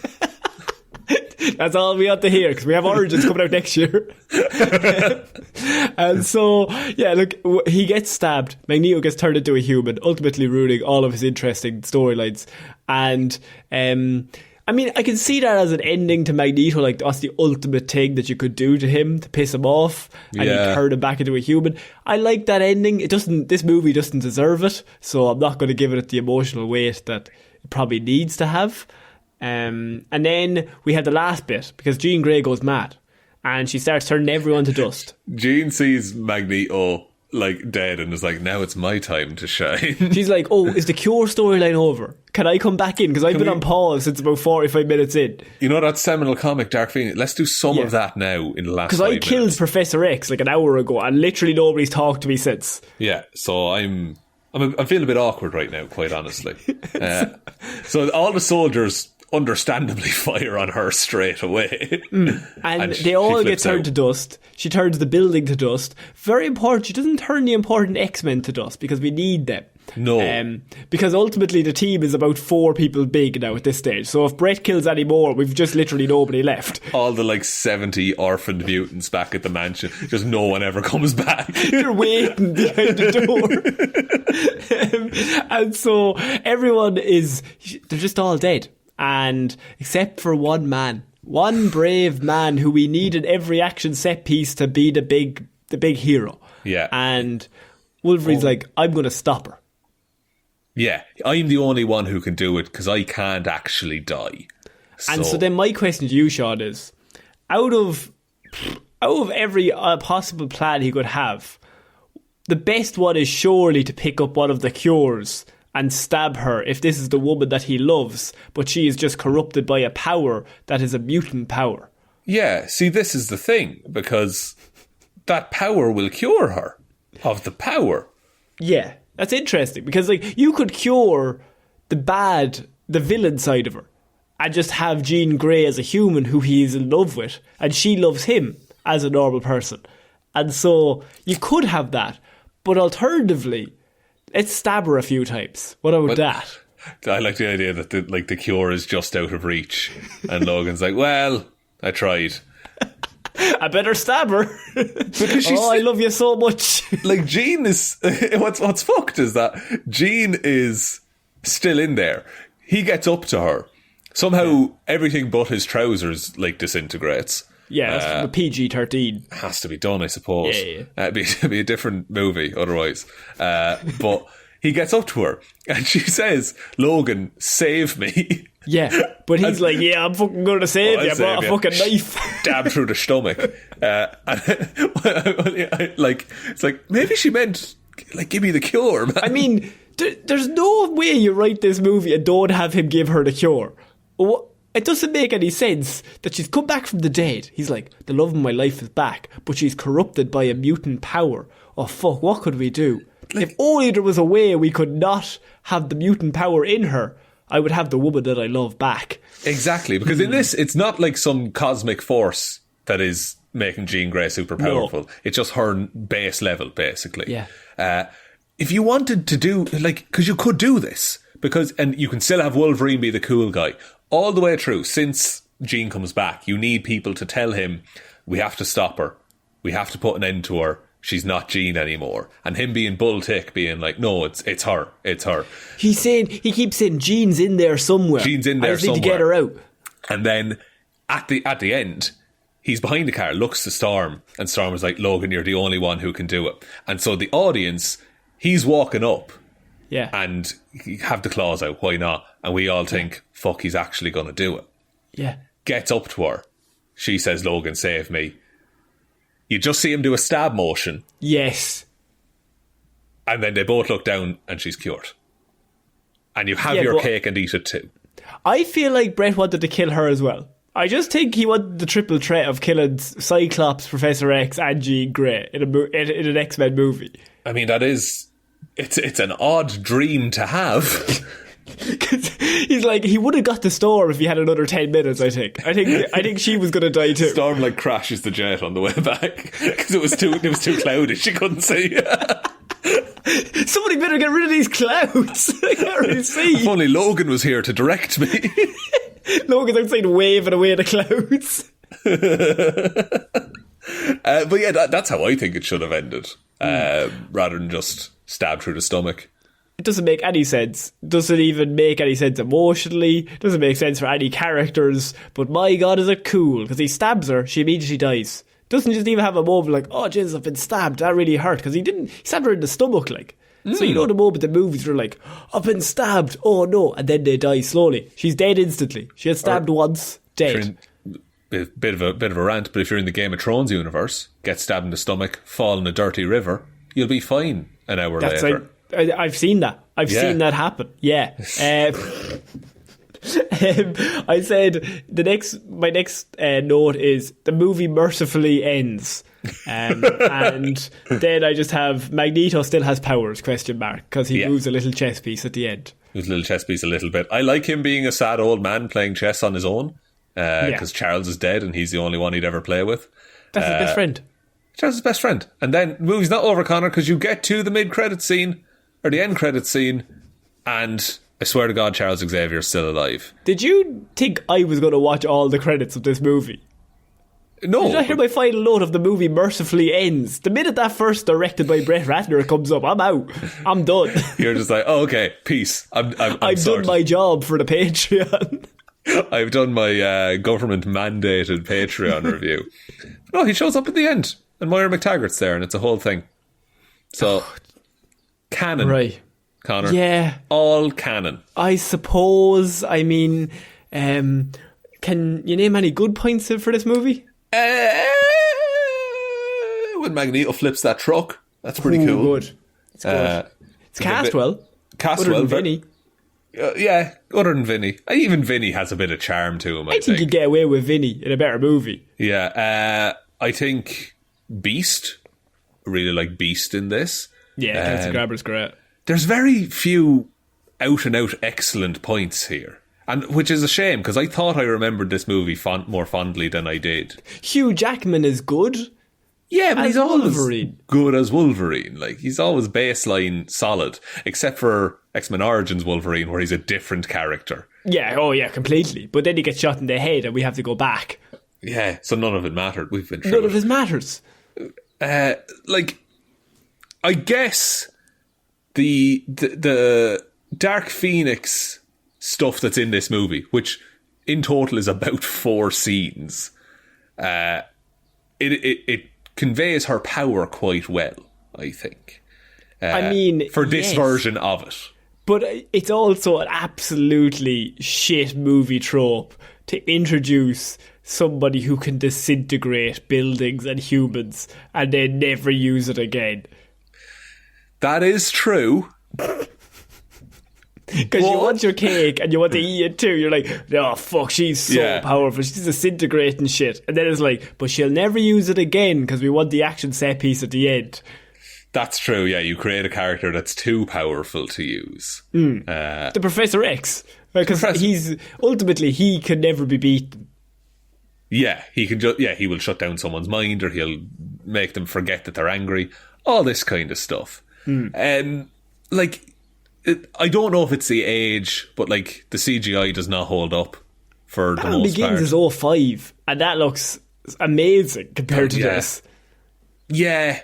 That's all we have to hear, because we have Origins coming out next year. And so, yeah, look, he gets stabbed. Magneto gets turned into a human, ultimately ruining all of his interesting storylines. And I mean, I can see that as an ending to Magneto, like that's the ultimate thing that you could do to him to piss him off, and you turn him back into a human. I like that ending. This movie doesn't deserve it, so I'm not going to give it the emotional weight that it probably needs to have. And then we have the last bit, because Jean Grey goes mad, and she starts turning everyone to dust. Jean sees Magneto like dead and is like, now it's my time to shine. She's like, oh, is the Cure storyline over? Can I come back in? Because I've been on pause since about 45 minutes in. You know that seminal comic Dark Phoenix? Let's do some of that now in the last 5 minutes. Because I killed Professor X like an hour ago and literally nobody's talked to me since. Yeah, so I'm feeling a bit awkward right now, quite honestly. So all the soldiers understandably fire on her straight away. And they all get turned to dust. She turns the building to dust. Very important, she doesn't turn the important X-Men to dust because we need them. No. Because ultimately the team is about 4 people big now at this stage. So if Brett kills any more, we've just literally nobody left. All the 70 orphaned mutants back at the mansion. Just no one ever comes back. They're waiting behind the door. And so everyone they're just all dead. And except for one man, one brave man who we need in every action set piece to be the big hero. Yeah. And Wolverine's like, I'm going to stop her. Yeah, I'm the only one who can do it because I can't actually die. And so then my question to you, Shaun, is out of every possible plan he could have, the best one is surely to pick up one of the Cures and stab her if this is the woman that he loves, but she is just corrupted by a power that is a mutant power. Yeah, see, this is the thing, because that power will cure her of the power. Yeah, that's interesting, because you could cure the villain side of her and just have Jean Grey as a human who he is in love with, and she loves him as a normal person. And so you could have that, but alternatively, let's stab her a few times. What about that? I like the idea that the cure is just out of reach, and Logan's like, well, I tried. I better stab her. I love you so much. Jean is... What's fucked is that Jean is still in there. He gets up to her. Somehow everything but his trousers disintegrates. Yeah, that's from PG-13. Has to be done, I suppose. Yeah. It'd be a different movie otherwise. But he gets up to her and she says, Logan, save me. Yeah, but he's like, yeah, I'm fucking going to save you. I brought a fucking knife. Stab through the stomach. It's like, maybe she meant, give me the cure, man. I mean, there's no way you write this movie and don't have him give her the cure. It doesn't make any sense that she's come back from the dead. He's like, the love of my life is back, but she's corrupted by a mutant power. Oh, fuck, what could we do? If only there was a way we could not have the mutant power in her, I would have the woman that I love back. Exactly, because in this, it's not like some cosmic force that is making Jean Grey super powerful. No. It's just her base level, basically. Yeah. If you wanted to do, because you could do this, and you can still have Wolverine be the cool guy, all the way through, since Jean comes back, you need people to tell him, we have to stop her. We have to put an end to her. She's not Jean anymore. And him being bull tick, being like, no, it's her. It's her. He keeps saying, Jean's in there somewhere. Jean's in there somewhere. I just need to get her out. And then at the end, he's behind the car, looks to Storm, and Storm is like, Logan, you're the only one who can do it. And so the audience, he's walking up. Yeah. And have the claws out, why not? And we all think, fuck, he's actually going to do it. Yeah. Gets up to her. She says, Logan, save me. You just see him do a stab motion. Yes. And then they both look down and she's cured. And you have your cake and eat it too. I feel like Brett wanted to kill her as well. I just think he wanted the triple threat of killing Cyclops, Professor X and Jean Grey in an X-Men movie. I mean, it's an odd dream to have. He's like, he would have got the Storm if he had another 10 minutes. I think she was going to die too. Storm crashes the jet on the way back because it was too cloudy. She couldn't see. Somebody better get rid of these clouds. I can't really see. If only Logan was here to direct me. Logan's outside waving away the clouds. But yeah, that's how I think it should have ended, rather than just stab through the stomach. It doesn't make any sense. Doesn't even make any sense emotionally. Doesn't make sense for any characters. But my God, is it cool? Because he stabs her, she immediately dies. Doesn't just even have a moment like, oh, Jesus, I've been stabbed. That really hurt. Because he stabbed her in the stomach, like. So you know the moment the movies are like, I've been stabbed. Oh no, and then they die slowly. She's dead instantly. She gets stabbed once, dead. Bit of a rant, but if you're in the Game of Thrones universe, get stabbed in the stomach, fall in a dirty river, you'll be fine an hour later. I've seen that. I've seen that happen. Yeah. I said my next note is the movie mercifully ends. And then I just have Magneto still has powers, because he moves a little chess piece at the end. Moves a little chess piece a little bit. I like him being a sad old man playing chess on his own, because Charles is dead and he's the only one he'd ever play with. That's his best friend. Charles is his best friend. And then the movie's not over, Connor, because you get to the mid-credit scene, or the end-credit scene, and I swear to God, Charles Xavier's still alive. Did you think I was going to watch all the credits of this movie? No. Did I hear my final note of the movie mercifully ends? The minute that first directed by Brett Ratner comes up, I'm out. I'm done. You're just like, oh, okay, peace. I've done my job for the Patreon. I've done my government-mandated Patreon review. No, he shows up at the end, and Moira McTaggart's there, and it's a whole thing. So, canon. Right. Connor. Yeah. All canon. I suppose. I mean, can you name any good points for this movie? When Magneto flips that truck, that's pretty cool. Good. It's good. It's cast well. Cast other well. Than Vinny. Yeah, other than Vinny. Even Vinny has a bit of charm to him, I think. You get away with Vinny in a better movie. Yeah. I think Beast. I really like Beast in this. Yeah, Kelsey Grammer's great. There's very few out-and-out excellent points here. And which is a shame, because I thought I remembered this movie more fondly than I did. Hugh Jackman is good. Yeah, but he's always Wolverine. Good as Wolverine. Like, he's always baseline solid, except for X-Men Origins Wolverine, where he's a different character. Yeah, oh yeah, completely. But then he gets shot in the head and we have to go back. Yeah, so none of it mattered. We've been through None of it matters. I guess the Dark Phoenix stuff that's in this movie, which in total is about 4 scenes, it conveys her power quite well, I think. I mean, for this version of it. But it's also an absolutely shit movie trope to introduce somebody who can disintegrate buildings and humans and then never use it again. That is true. Because you want your cake and you want to eat it too. You're like, oh fuck, she's so powerful. She's disintegrating shit. And then it's like, but she'll never use it again because we want the action set piece at the end. That's true, yeah. You create a character that's too powerful to use. The Professor X. Because he can never be beaten. Yeah, he can he will shut down someone's mind, or he'll make them forget that they're angry. All this kind of stuff. I don't know if it's the age, but like the CGI does not hold up for the most part. Begins is 05, and that looks amazing compared to this. Yeah.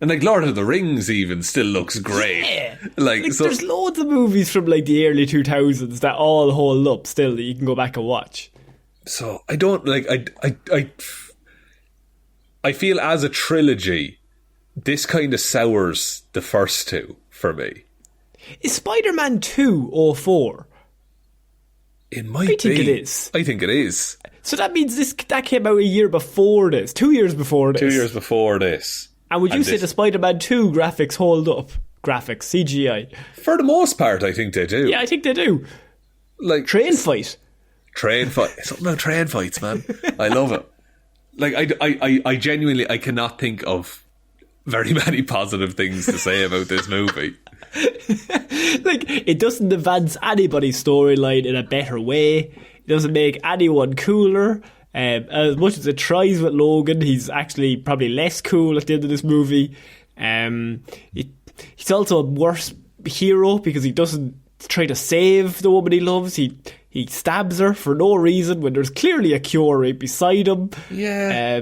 And like Lord of the Rings even still looks great. Yeah. There's loads of movies from like the early 2000s that all hold up still that you can go back and watch. So I don't I feel as a trilogy, this kind of sours the first two for me. Is Spider-Man 2 04? It might be. I think it is. I think it is. So that means that came out a year before this. 2 years before this. 2 years before this. And would you say the Spider-Man 2 graphics hold up? Graphics, CGI? For the most part, I think they do. Yeah, I think they do. Like Train fight. Something about train fights, man. I love it. Like, I genuinely, I cannot think of very many positive things to say about this movie. Like, it doesn't advance anybody's storyline in a better way. It doesn't make anyone cooler. As much as it tries with Logan, he's actually probably less cool at the end of this movie. He's also a worse hero because he doesn't try to save the woman he loves. He stabs her for no reason when there's clearly a cure right beside him. Yeah.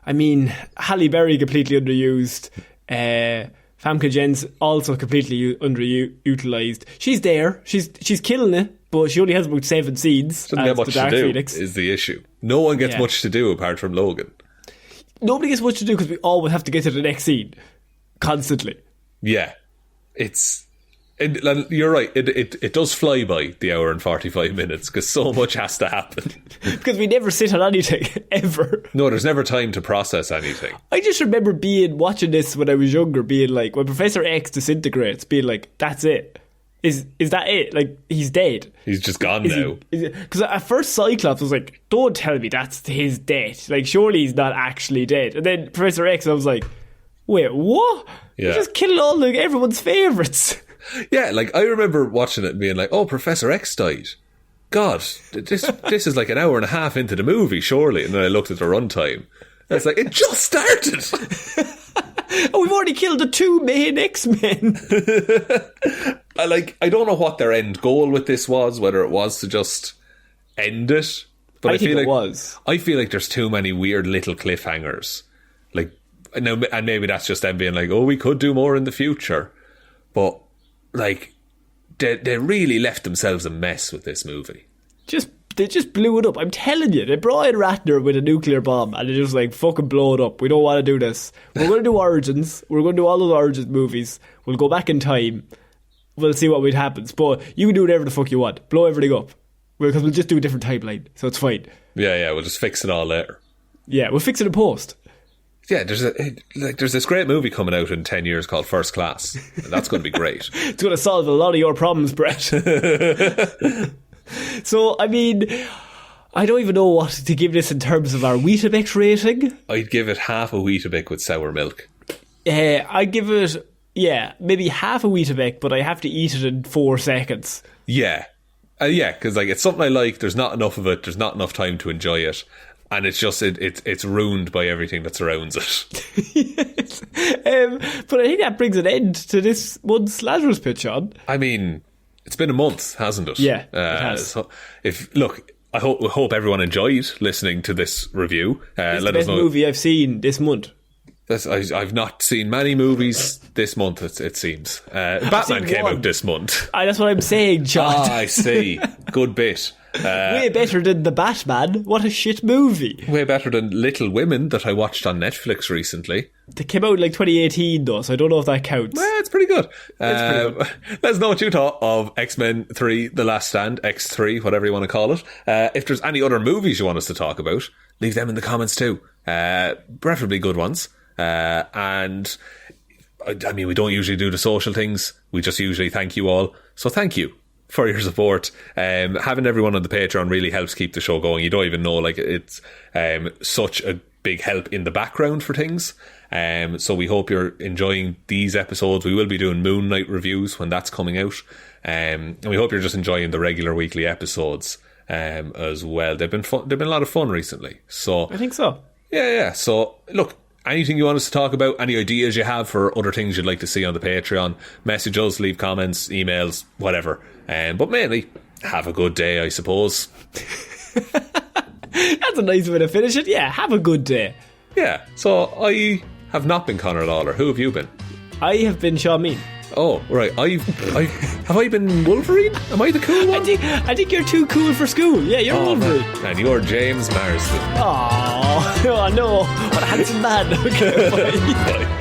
I mean, Halle Berry completely underused. Famke Jen's also completely underutilized. She's there. She's killing it, but she only has about 7 scenes. Doesn't get much to do is the issue. No one gets much to do apart from Logan. Nobody gets much to do because we always have to get to the next scene. Constantly. Yeah. You're right. It does fly by the hour and 45 minutes because so much has to happen. Because we never sit on anything, ever. No, there's never time to process anything. I just remember watching this when I was younger, being like, when Professor X disintegrates, being like, that's it. Is that it? Like, he's dead. He's just gone now. Because at first Cyclops was like, don't tell me that's his death. Like, surely he's not actually dead. And then Professor X, I was like, wait, what? Yeah. You just killed everyone's favourites. Yeah, like, I remember watching it and being like, oh, Professor X died. God, this is like an hour and a half into the movie, surely. And then I looked at the runtime. And it's like, it just started. Oh, we've already killed the 2 main X-Men. I don't know what their end goal with this was, whether it was to just end it. But I think it was. I feel like there's too many weird little cliffhangers. Like, and maybe that's just them being like, oh, we could do more in the future. But, like, they really left themselves a mess with this movie. They just blew it up. I'm telling you, they brought in Ratner with a nuclear bomb and they just like, fucking blow it up. We don't want to do this. We're going to do Origins. We're going to do all those Origins movies. We'll go back in time. We'll see what happens. But you can do whatever the fuck you want. Blow everything up. Because we'll just do a different timeline. So it's fine. Yeah, we'll just fix it all later. Yeah, we'll fix it in post. Yeah, there's this great movie coming out in 10 years called First Class. And that's going to be great. It's going to solve a lot of your problems, Brett. So, I mean, I don't even know what to give this in terms of our Weetabix rating. I'd give it half a Weetabix with sour milk. I'd give it, maybe half a Weetabix, but I have to eat it in 4 seconds. Yeah. Because like, it's something I like. There's not enough of it. There's not enough time to enjoy it. And it's just, it's ruined by everything that surrounds it. Yes. But I think that brings an end to this month's Lazarus pitch on. I mean, it's been a month, hasn't it? Yeah, it has. So I hope everyone enjoyed listening to this review. It's the best movie I've seen this month. I've not seen many movies this month, it seems. Batman came out this month. That's what I'm saying, John. I see. Good bit. Way better than The Batman. What a shit movie. Way better than Little Women that I watched on Netflix recently. They came out like 2018 though, so I don't know if that counts. It's pretty good. Let us know what you thought of X-Men 3 The Last Stand, X3, whatever you want to call it. If there's any other movies you want us to talk about, leave them in the comments too. Preferably good ones. And I mean, we don't usually do the social things. We just usually thank you all. So thank you for your support. Having everyone on the Patreon really helps keep the show going. You don't even know, like, it's such a big help in the background for things. So we hope you're enjoying these episodes. We will be doing Moon Knight reviews when that's coming out. And we hope you're just enjoying the regular weekly episodes as well. They've been fun. They've been a lot of fun recently. So I think so. Yeah. So look, anything you want us to talk about, any ideas you have for other things you'd like to see on the Patreon, message us, leave comments, emails, whatever. But mainly, have a good day, I suppose. That's a nice way to finish it. Yeah, have a good day. Yeah, so I have not been Conor Lawler. Who have you been? I have been Shaun Mean. Oh, right. Have I been Wolverine? Am I the cool one? I think you're too cool for school. Yeah, you're Wolverine. Man. And you're James Marsden. Oh, no. What a handsome man. Okay, bye. Bye.